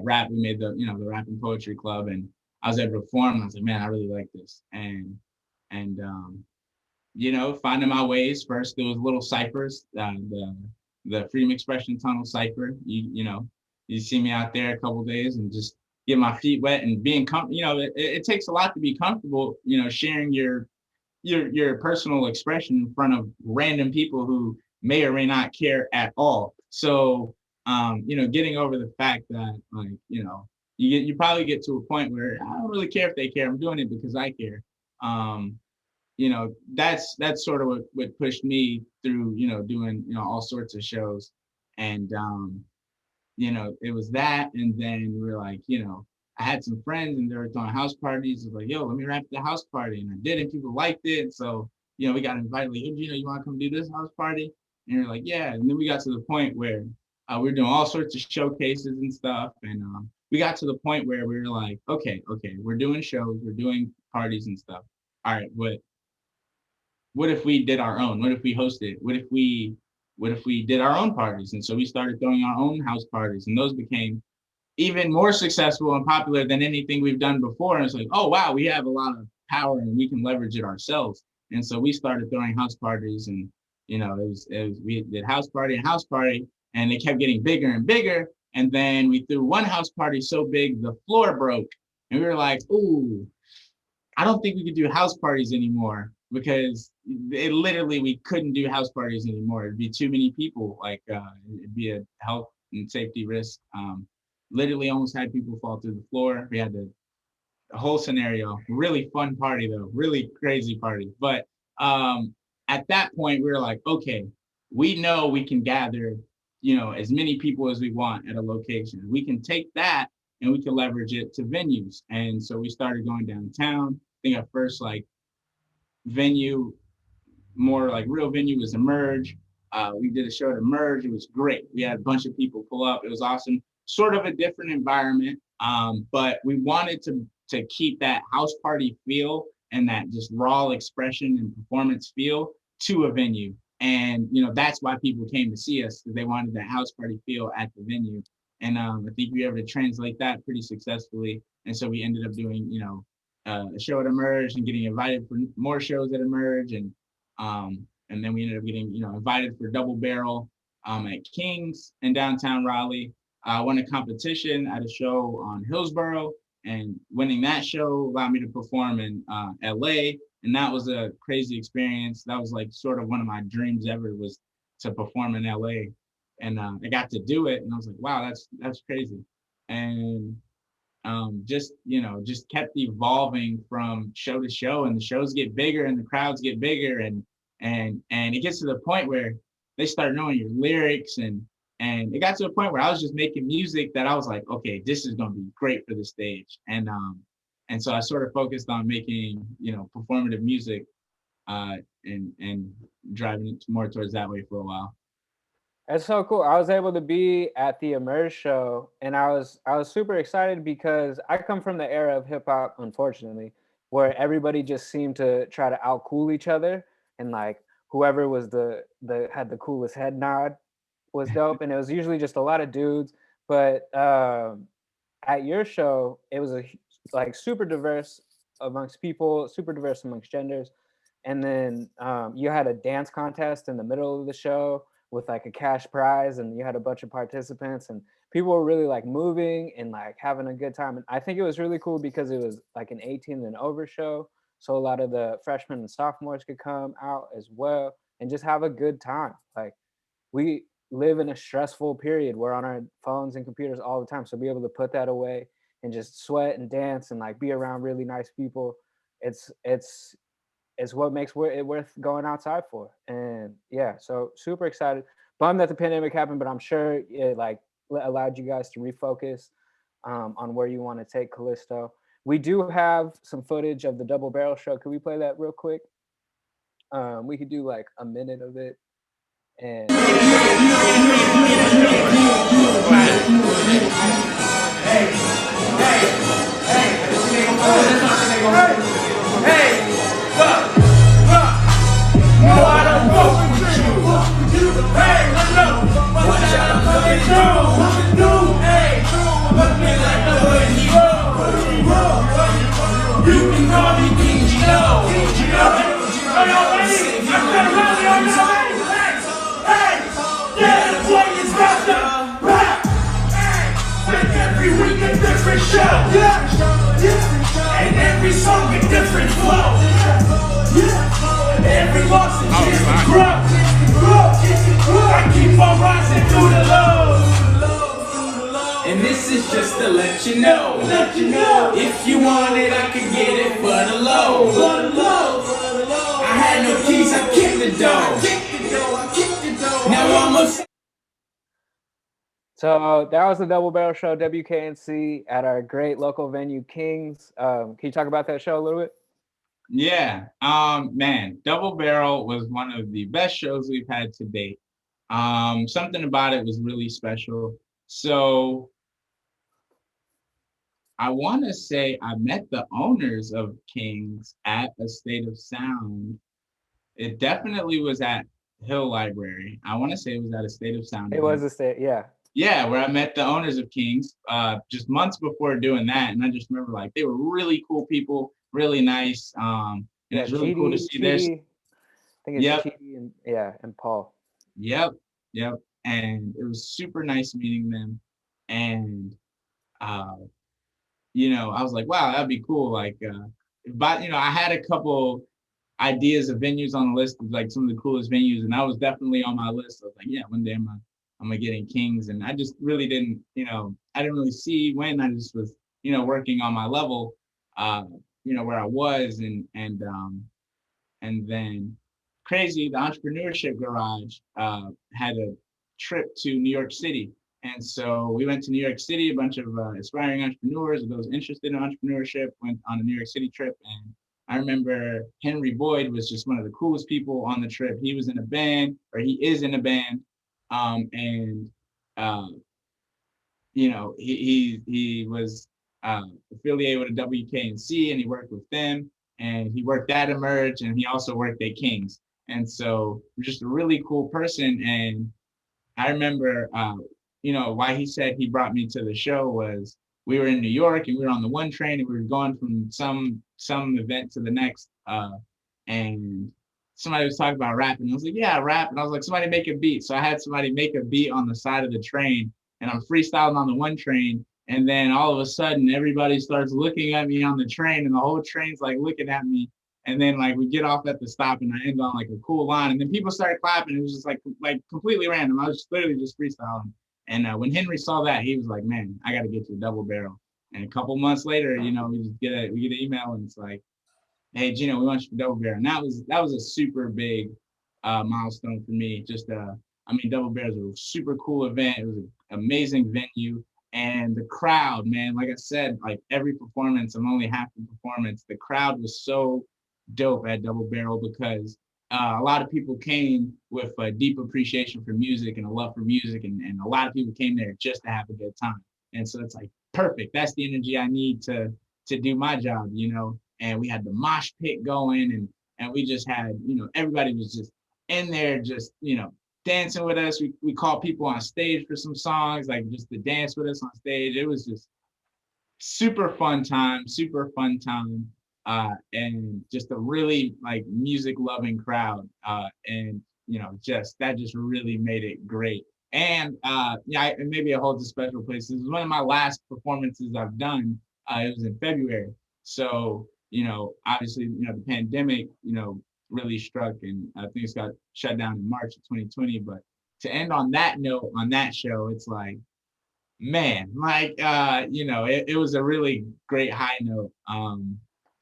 rap. We made the, you know, the rap and poetry club, and I was able to perform. I was like, man, I really like this, and you know, finding my ways. First, there was little ciphers, the Freedom Expression Tunnel cipher. You know, you see me out there a couple of days and just get my feet wet and being you know, it takes a lot to be comfortable. You know, sharing your personal expression in front of random people who may or may not care at all. So, you know, getting over the fact that, like, you know, you probably get to a point where I don't really care if they care. I'm doing it because I care. You know, that's sort of what pushed me through, you know, doing, you know, all sorts of shows. And you know, it was that. And then we were like, you know, I had some friends and they were throwing house parties. It was like, yo, let me rap at the house party. And I did it. People liked it. So, you know, we got invited, like, yo, Gino, you want to come do this house party? And you're like, yeah. And then we got to the point where we were doing all sorts of showcases and stuff. And we got to the point where we were like, okay, we're doing shows, we're doing parties and stuff. All right, what if we did our own? What if we hosted? What if we did our own parties? And so we started throwing our own house parties, and those became even more successful and popular than anything we've done before. And it's like, oh wow, we have a lot of power and we can leverage it ourselves. And so we started throwing house parties, and you know, it was we did house party and house party, and they kept getting bigger and bigger. And then we threw one house party so big the floor broke, and we were like, ooh, I don't think we could do house parties anymore because we couldn't do house parties anymore. It'd be too many people. Like it'd be a health and safety risk. Literally almost had people fall through the floor. We had the whole scenario. Really fun party though. Really crazy party. But at that point we were like, okay, we know we can gather, you know, as many people as we want at a location. We can take that and we can leverage it to venues. And so we started going downtown. I think our first like venue, more like real venue, was Emerge. We did a show at Emerge. It was great. We had a bunch of people pull up. It was awesome. Sort of a different environment, but we wanted to keep that house party feel and that just raw expression and performance feel to a venue. And you know, that's why people came to see us, because they wanted that house party feel at the venue. And I think we were able to translate that pretty successfully. And so we ended up doing, you know, a show at Emerge and getting invited for more shows at Emerge. And then we ended up getting, you know, invited for Double Barrel at King's in downtown Raleigh. I won a competition at a show on Hillsborough, and winning that show allowed me to perform in LA. And that was a crazy experience. That was like sort of one of my dreams ever, was to perform in LA. And I got to do it, and I was like, wow, that's crazy. And just just kept evolving from show to show, and the shows get bigger and the crowds get bigger, and it gets to the point where they start knowing your lyrics, and it got to a point where I was just making music that I was like, okay, this is gonna be great for the stage, and so I sort of focused on making performative music, and driving it more towards that way for a while. That's so cool. I was able to be at the Emerge show, and I was super excited because I come from the era of hip hop, unfortunately, where everybody just seemed to try to outcool each other, and like whoever was the had the coolest head nod was dope, and it was usually just a lot of dudes. But at your show, it was like super diverse amongst people, super diverse amongst genders, and then you had a dance contest in the middle of the show with like a cash prize, and you had a bunch of participants, and people were really like moving and like having a good time. And I think it was really cool because it was like an 18 and over show, so a lot of the freshmen and sophomores could come out as well and just have a good time. Like we live in a stressful period. We're on our phones and computers all the time. So be able to put that away and just sweat and dance and like be around really nice people. It's what makes it worth going outside for. And yeah, so super excited. Bummed that the pandemic happened, but I'm sure it like allowed you guys to refocus on where you want to take Callisto. We do have some footage of the double barrel show. Could we play that real quick? We could do like a minute of it. And You can call me King Gino. Every week a different show. And every song a different flow. Every loss is just to grow. I keep on rising through the lows. And this is just to let you know. If you want it, I can get it for the low. I had no keys, I kicked the door. Now I'm a... So that was the Double Barrel Show, WKNC, at our great local venue, Kings. Can you talk about that show a little bit? Yeah, man, Double Barrel was one of the best shows we've had to date. Something about it was really special. So I want to say I met the owners of Kings at a State of Sound. It definitely was at Hill Library. I want to say it was at a State of Sound. It was a state, yeah. Yeah, where I met the owners of Kings just months before doing that. And I just remember like they were really cool people, really nice. And it's really cool to see this. I think it's Chidi and Paul. Yep. And it was super nice meeting them. And I was like, wow, that'd be cool. Like but I had a couple ideas of venues on the list of like some of the coolest venues, and that was definitely on my list. I was like, yeah, one day I'm gonna get in Kings. And I just really didn't, I didn't really see when. I just was, working on my level, where I was, and then crazy, the Entrepreneurship Garage had a trip to New York City. And so we went to New York City, a bunch of aspiring entrepreneurs, those interested in entrepreneurship, went on a New York City trip. And I remember Henry Boyd was just one of the coolest people on the trip. He was in a band, or he is in a band. He was affiliated with a WKNC, and he worked with them, and he worked at Emerge, and he also worked at Kings. And so just a really cool person. And I remember, why he said he brought me to the show was we were in New York and we were on the one train, and we were going from some event to the next. And somebody was talking about rapping. I was like, yeah, rap. And I was like, somebody make a beat. So I had somebody make a beat on the side of the train, and I'm freestyling on the one train. And then all of a sudden, everybody starts looking at me on the train, and the whole train's like looking at me. And then like we get off at the stop, and I end on like a cool line, and then people started clapping. It was just like completely random. I was just literally just freestyling. And when Henry saw that, he was like, man, I got to get to the Double Barrel. And a couple months later, you know, we get an email and it's like, hey, Gino, we want you for Double Bear. And that was a super big milestone for me. Just I mean, Double Bear is a super cool event. It was an amazing venue. And the crowd, man, like I said, like every performance, I'm only half the performance. The crowd was so dope at Double Barrel because a lot of people came with a deep appreciation for music and a love for music. And a lot of people came there just to have a good time. And so it's like, perfect. That's the energy I need to do my job, you know. And we had the mosh pit going and we just had, you know, everybody was just in there just, you know, dancing with us. We called people on stage for some songs, like just to dance with us on stage. It was just super fun time, super fun time. And just a really like music loving crowd. And you know, just that just really made it great. And yeah, it maybe it holds a special place. This is one of my last performances I've done. It was in February. So, you know, obviously, you know, the pandemic, you know, really struck and things got shut down in March of 2020. But to end on that note, on that show, it's like, man, like you know, it was a really great high note.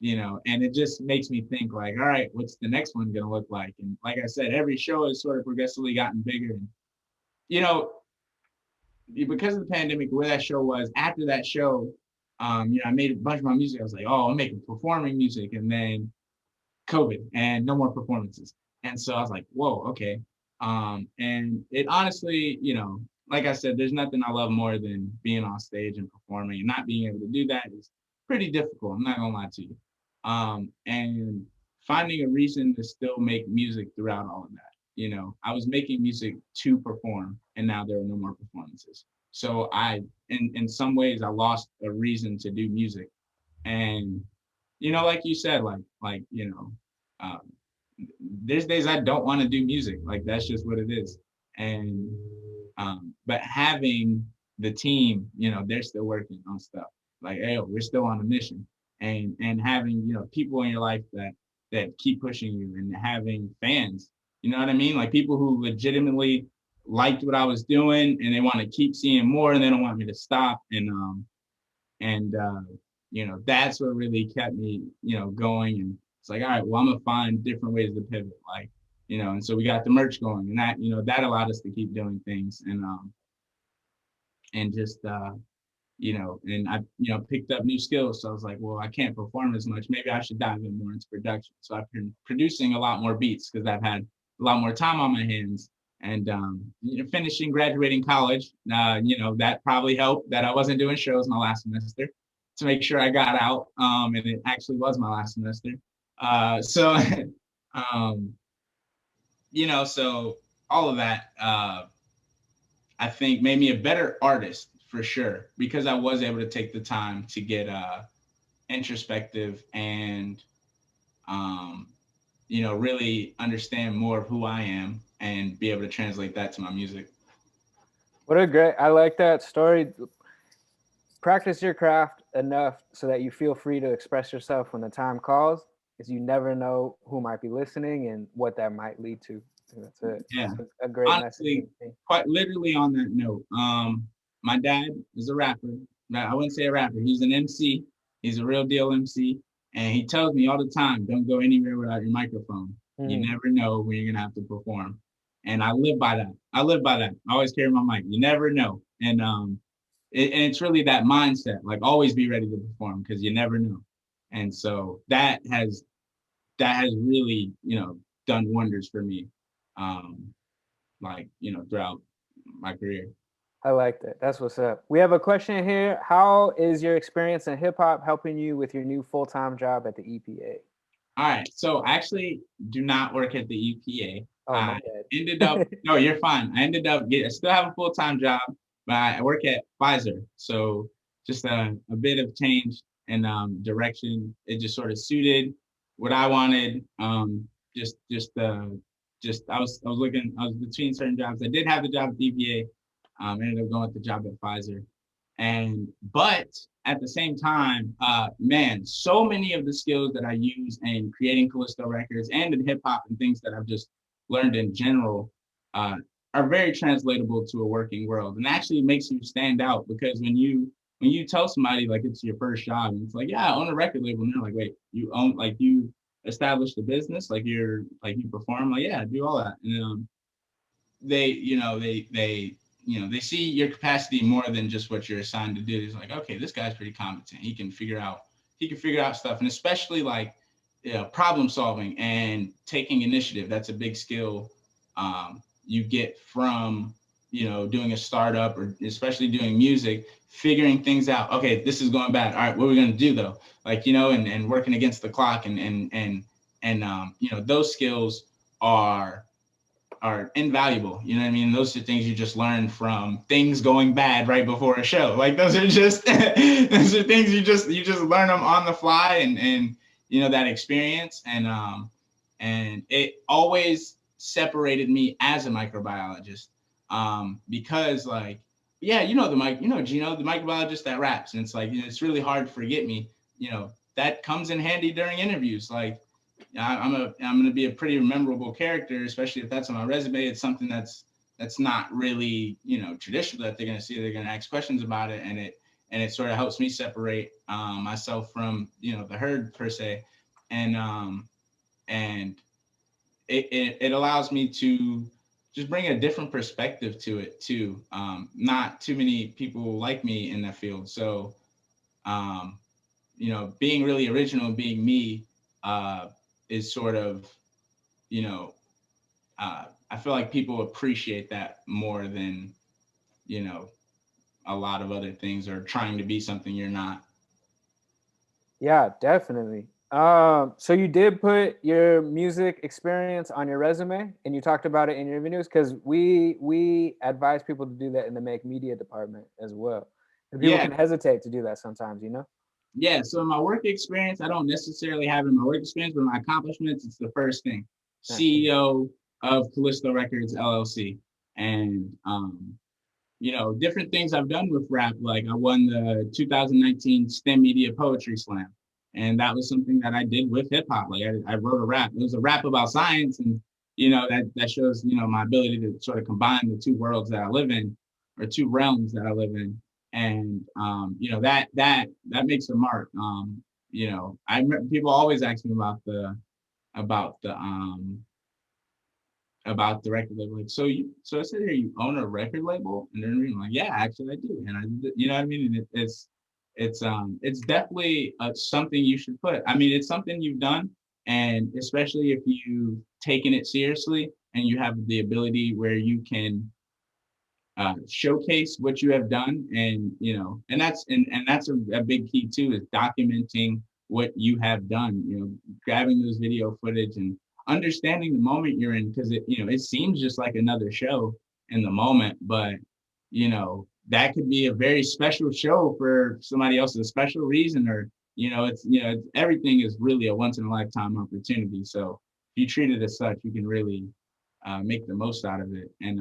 You know, and it just makes me think like, all right, what's the next one gonna look like? And like I said, every show has sort of progressively gotten bigger. And you know, because of the pandemic, where that show was, after that show, you know, I made a bunch of my music. I was like, oh, I'm making performing music, and then COVID and no more performances. And so I was like, whoa, okay. And it honestly, you know, like I said, there's nothing I love more than being on stage and performing, and not being able to do that is pretty difficult. I'm not gonna lie to you. And finding a reason to still make music throughout all of that. You know, I was making music to perform, and now there are no more performances. So in some ways, I lost a reason to do music. And you know, like you said, like you know, um, there's days I don't want to do music. Like that's just what it is. And but having the team, you know, they're still working on stuff. Like, hey, we're still on a mission. And having, you know, people in your life that keep pushing you, and having fans, you know what I mean? Like people who legitimately liked what I was doing and they want to keep seeing more and they don't want me to stop. And you know, that's what really kept me, you know, going. And it's like, all right, well, I'm gonna find different ways to pivot, like, you know. And so we got the merch going, and that, you know, that allowed us to keep doing things. And just you know, and I, you know, picked up new skills. So I was like, well, I can't perform as much, maybe I should dive in more into production. So I've been producing a lot more beats because I've had a lot more time on my hands. And you know, finishing graduating college, you know, that probably helped that I wasn't doing shows my last semester, to make sure I got out. And it actually was my last semester. So, you know, so all of that, I think made me a better artist for sure, because I was able to take the time to get introspective and, you know, really understand more of who I am and be able to translate that to my music. What a great, I like that story. Practice your craft enough so that you feel free to express yourself when the time calls, because you never know who might be listening and what that might lead to. That's it. Yeah. That's a great Honestly, message. quite literally on that note, my dad is a rapper. I wouldn't say a rapper. He's an MC. He's a real deal MC. And he tells me all the time, don't go anywhere without your microphone. You never know when you're going to have to perform. And I live by that. I live by that. I always carry my mic. You never know. And it's really that mindset, like always be ready to perform, because you never know. And so that has really, you know, done wonders for me. Like, you know, throughout my career. I like that. That's what's up. We have a question here. How is your experience in hip hop helping you with your new full-time job at the EPA? All right. So I actually do not work at the EPA. Oh, my I bad. ended up, no, you're fine. I ended up I still have a full-time job, but I work at Pfizer. So just a bit of change and direction. It just sort of suited what I wanted. I was looking, I was between certain jobs. I did have the job at the EPA. Ended up going with the job at Pfizer. But at the same time, man, so many of the skills that I use in creating Callisto Records and in hip hop and things that I've just learned in general are very translatable to a working world, and actually makes you stand out, because when when you tell somebody like it's your first job, and it's like, yeah, I own a record label, and they're like, wait, you own, like, you established a business, like you're like you perform, like, yeah, I do all that. And they, they see your capacity more than just what you're assigned to do. It's like, okay, this guy's pretty competent. He can figure out stuff, and especially like, problem solving and taking initiative. That's a big skill you get from, doing a startup, or especially doing music, figuring things out. Okay, this is going bad. All right, what are we going to do though? Like, and working against the clock, and those skills are invaluable. You know what I mean? Those are things you just learn from things going bad right before a show. Like, those are just those are things you just learn them on the fly, and that experience. And it always separated me as a microbiologist, because, like, yeah, Gino, the microbiologist that raps, and it's like, it's really hard to forget me. That comes in handy during interviews. Like, I'm going to be a pretty memorable character, especially if that's on my resume. It's something that's not really, traditional that they're going to see. They're going to ask questions about it, and it sort of helps me separate myself from, the herd per se, and it allows me to just bring a different perspective to it too. Not too many people like me in that field, so being really original, being me, is sort of, I feel like people appreciate that more than, a lot of other things, or trying to be something you're not. Yeah, definitely. So you did put your music experience on your resume, and you talked about it in your videos, because we advise people to do that in the make media department as well. And people Yeah. can hesitate to do that sometimes, Yeah. So my work experience, I don't necessarily have in my work experience, but my accomplishments, it's the first thing. CEO of Callisto Records, LLC. And, different things I've done with rap. Like, I won the 2019 STEM Media Poetry Slam. And that was something that I did with hip hop. Like, I wrote a rap. It was a rap about science. And, that shows, my ability to sort of combine the two worlds that I live in, or two realms that I live in. And, that makes a mark. I remember people always ask me about the, about the record label. Like, so I said here, you own a record label? And then I'm like, yeah, actually I do. And you know what I mean? And it's definitely something you should put. I mean, it's something you've done, and especially if you've taken it seriously and you have the ability where you can showcase what you have done, and that's a big key too, is documenting what you have done, grabbing those video footage and understanding the moment you're in, because it seems just like another show in the moment, but that could be a very special show for somebody else, a special reason, or everything is really a once in a lifetime opportunity. So if you treat it as such, you can really make the most out of it. And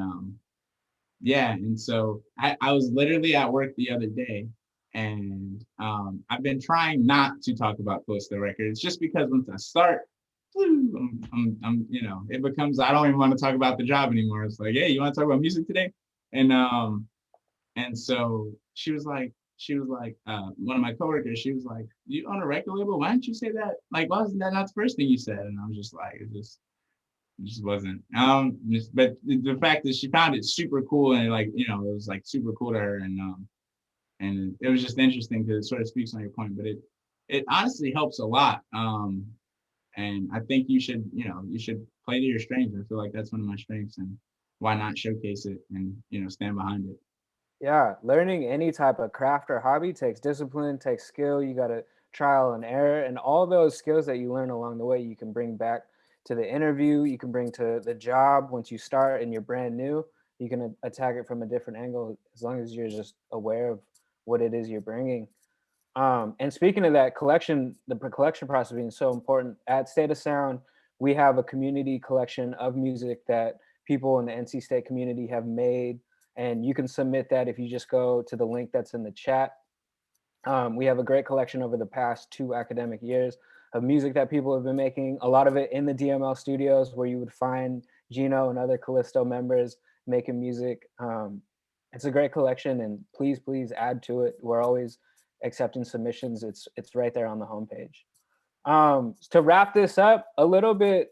yeah, and so I was literally at work the other day, and I've been trying not to talk about Callisto Records, just because once I start, it becomes, I don't even want to talk about the job anymore. It's like, hey, you want to talk about music today? And so she was like, one of my coworkers, she was like, you own a record label? Why didn't you say that? Like, why wasn't that not the first thing you said? And I was just like, it just wasn't. But the fact that she found it super cool, and like, it was like super cool to her, and it was just interesting because it sort of speaks on your point. But it honestly helps a lot. And I think you should play to your strengths. I feel like that's one of my strengths, and why not showcase it and stand behind it. Yeah, learning any type of craft or hobby takes discipline, takes skill. You got to trial and error, and all those skills that you learn along the way, you can bring back to the interview. You can bring to the job once you start and you're brand new. You can attack it from a different angle, as long as you're just aware of what it is you're bringing. And speaking of that collection, the collection process being so important, at State of Sound, we have a community collection of music that people in the NC State community have made, and you can submit that if you just go to the link that's in the chat. We have a great collection over the past 2 academic years of music that people have been making, a lot of it in the DML studios, where you would find Gino and other Callisto members making music. It's a great collection, and please add to it. We're always accepting submissions. It's right there on the homepage. To wrap this up a little bit,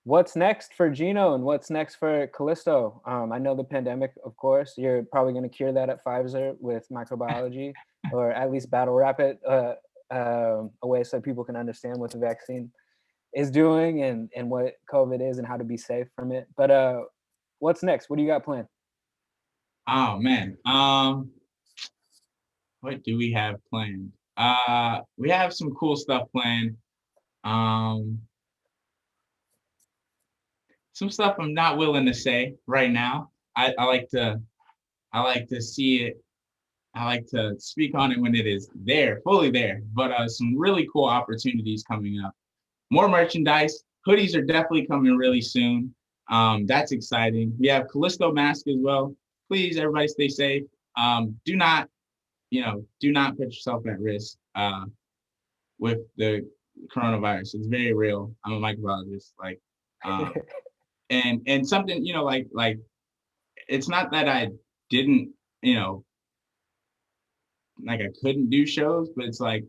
what's next for Gino and what's next for Callisto? I know the pandemic, of course. You're probably going to cure that at Pfizer with microbiology, or at least battle rap it a way so people can understand what the vaccine is doing and what COVID is and how to be safe from it. But what's next? What do you got planned? Oh man. What do we have planned? We have some cool stuff planned. Um, some stuff I'm not willing to say right now. I like to see it. I like to speak on it when it is there, fully there. But some really cool opportunities coming up. More merchandise. Hoodies are definitely coming really soon. That's exciting. We have Callisto mask as well. Please, everybody, stay safe. Do not, do not put yourself at risk with the coronavirus. It's very real. I'm a microbiologist. Um, and something, like it's not that I didn't, like I couldn't do shows, but it's like,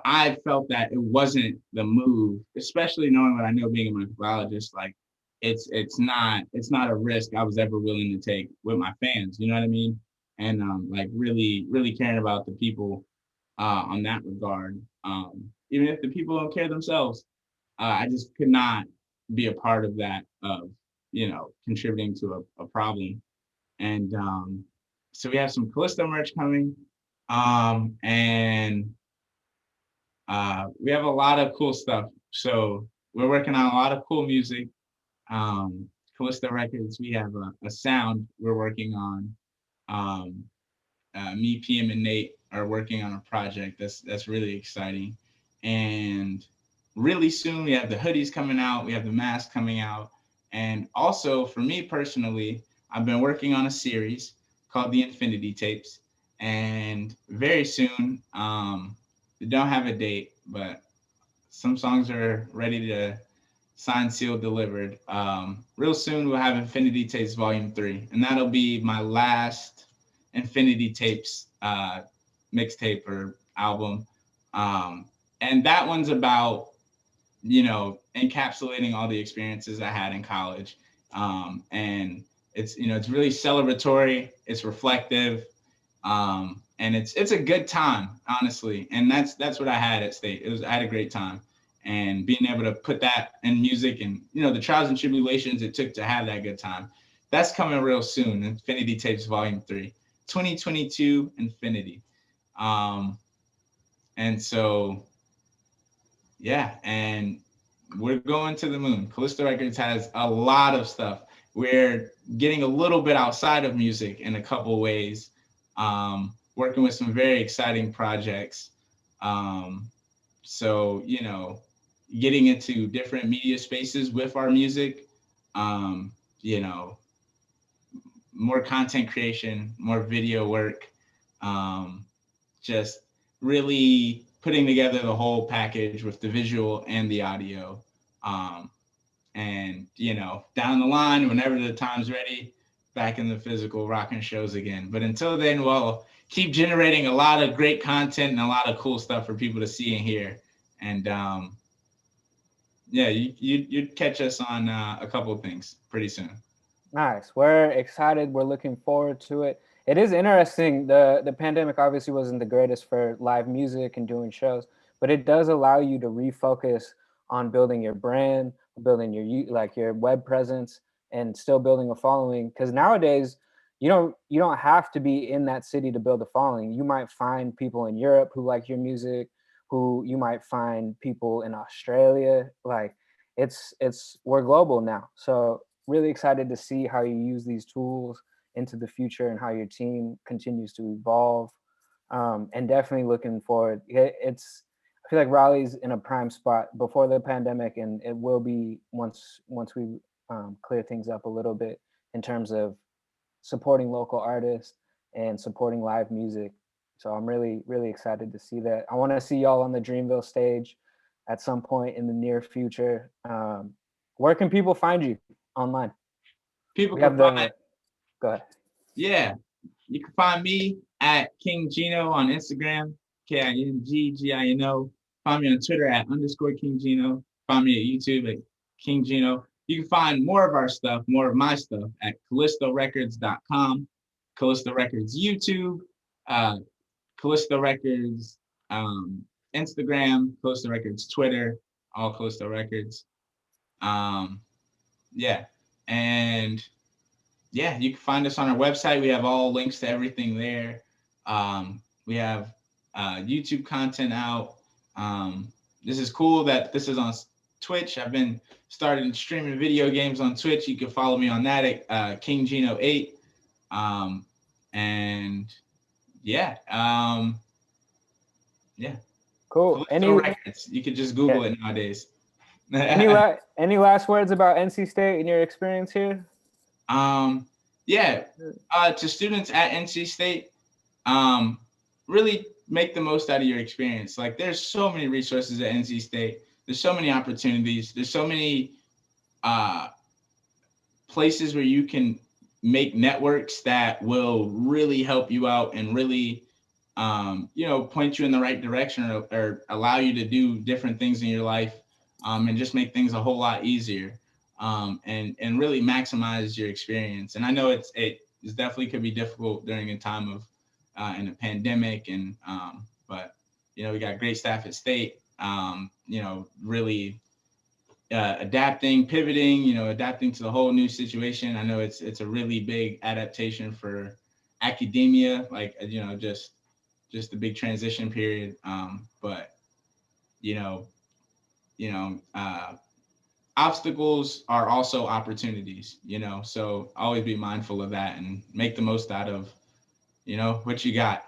I felt that it wasn't the move, especially knowing what I know being a microbiologist. Like, it's not a risk I was ever willing to take with my fans. You know what I mean? And like really, really caring about the people on that regard. Even if the people don't care themselves, I just could not be a part of that of contributing to a problem. And so we have some Callisto merch coming, and we have a lot of cool stuff. So we're working on a lot of cool music. Callisto Records, we have a sound we're working on. Me, PM, and Nate are working on a project that's really exciting. And really soon we have the hoodies coming out, we have the mask coming out. And also for me personally, I've been working on a series called the Infinity Tapes. And very soon, we don't have a date, but some songs are ready to signed, sealed, delivered. Real soon we'll have Infinity Tapes Volume 3, and that'll be my last Infinity Tapes mixtape or album. And that one's about, encapsulating all the experiences I had in college. And it's really celebratory, it's reflective, and it's a good time, honestly. And that's what I had at State. I had a great time. And being able to put that in music and, the trials and tribulations it took to have that good time. That's coming real soon. Infinity Tapes Volume 3, 2022 Infinity. And so, yeah, and we're going to the moon. Callisto Records has a lot of stuff. We're getting a little bit outside of music in a couple ways, working with some very exciting projects. So, getting into different media spaces with our music, more content creation, more video work, just really putting together the whole package with the visual and the audio. And, down the line, whenever the time's ready, back in the physical rocking shows again. But until then, we'll keep generating a lot of great content and a lot of cool stuff for people to see and hear. And yeah, you'd catch us on a couple of things pretty soon. Nice. We're excited. We're looking forward to it. It is interesting. The pandemic obviously wasn't the greatest for live music and doing shows, but it does allow you to refocus on building your brand, building your web presence, and still building a following. Because nowadays, you don't have to be in that city to build a following. You might find people in Europe who like your music, who you might find people in Australia. Like we're global now. So really excited to see how you use these tools into the future and how your team continues to evolve. And definitely looking forward. I feel like Raleigh's in a prime spot before the pandemic, and it will be once we clear things up a little bit in terms of supporting local artists and supporting live music. So I'm really, really excited to see that. I want to see y'all on the Dreamville stage at some point in the near future. Where can people find you online? People We have can find Go ahead. Yeah, you can find me at King Gino on Instagram, KingGino. Find me on Twitter at _King Gino. Find me at YouTube at King Gino. You can find more of our stuff, more of my stuff at CallistoRecords.com, Callisto Records YouTube, uh, Callisto Records Instagram, Callisto Records Twitter, all Callisto Records. Yeah, and yeah, you can find us on our website. We have all links to everything there. We have YouTube content out. This is cool that this is on Twitch. I've been starting streaming video games on Twitch. You can follow me on that at King Gino 8. And yeah, yeah. Cool. Callisto Records. You could just Google it nowadays. Any last words about NC State and your experience here? Yeah, to students at NC State, really make the most out of your experience. Like, there's so many resources at NC State. There's so many opportunities. There's so many places where you can make networks that will really help you out and really, point you in the right direction or allow you to do different things in your life, and just make things a whole lot easier. And really maximize your experience. And I know it definitely could be difficult during a time of in a pandemic, and but we got great staff at State. Really adapting, pivoting, adapting to the whole new situation. I know it's a really big adaptation for academia, like just a big transition period. But obstacles are also opportunities, so always be mindful of that and make the most out of, what you got.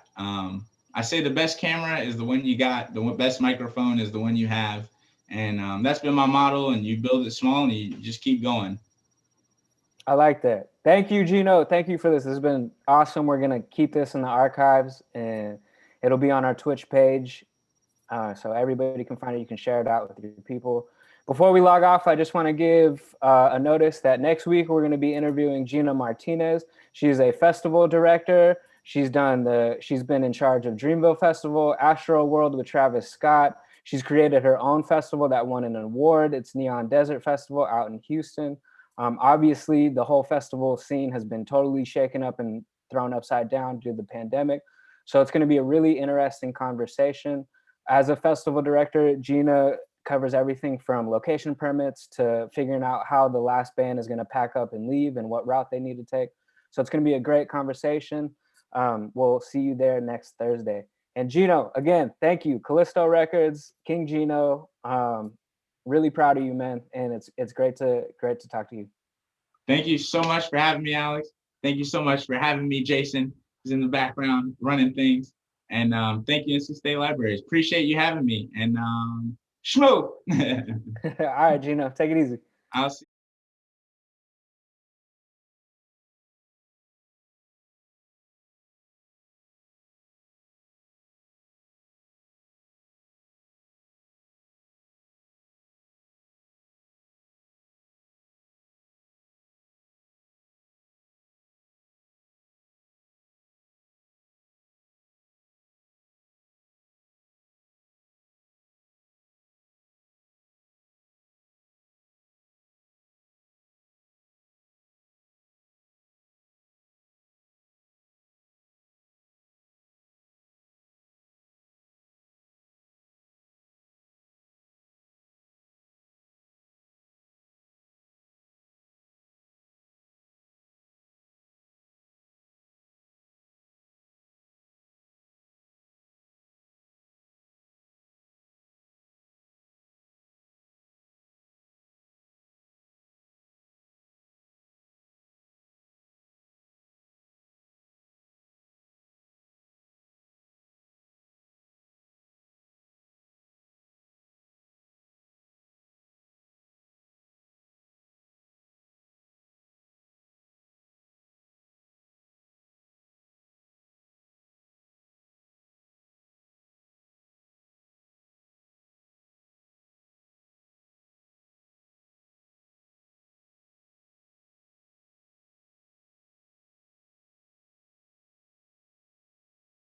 I say the best camera is the one you got, the best microphone is the one you have. And that's been my motto, and you build it small and you just keep going. I like that. Thank you, Gino. Thank you for this. This has been awesome. We're going to keep this in the archives, and it'll be on our Twitch page. So everybody can find it. You can share it out with your people. Before we log off, I just want to give a notice that next week we're going to be interviewing Gina Martinez. She's a festival director. She's been in charge of Dreamville Festival, Astro World with Travis Scott. She's created her own festival that won an award. It's Neon Desert Festival out in Houston. Obviously, the whole festival scene has been totally shaken up and thrown upside down due to the pandemic. So it's going to be a really interesting conversation. As a festival director, Gina covers everything from location permits to figuring out how the last band is going to pack up and leave and what route they need to take. So it's going to be a great conversation. We'll see you there next Thursday. And Gino, again, thank you. Callisto Records, King Gino. Really proud of you, man. And it's great to talk to you. Thank you so much for having me, Alex. Thank you so much for having me, Jason, who's in the background running things. And thank you, NC State Libraries. Appreciate you having me. And schmoo. All right, Gino, take it easy. I'll see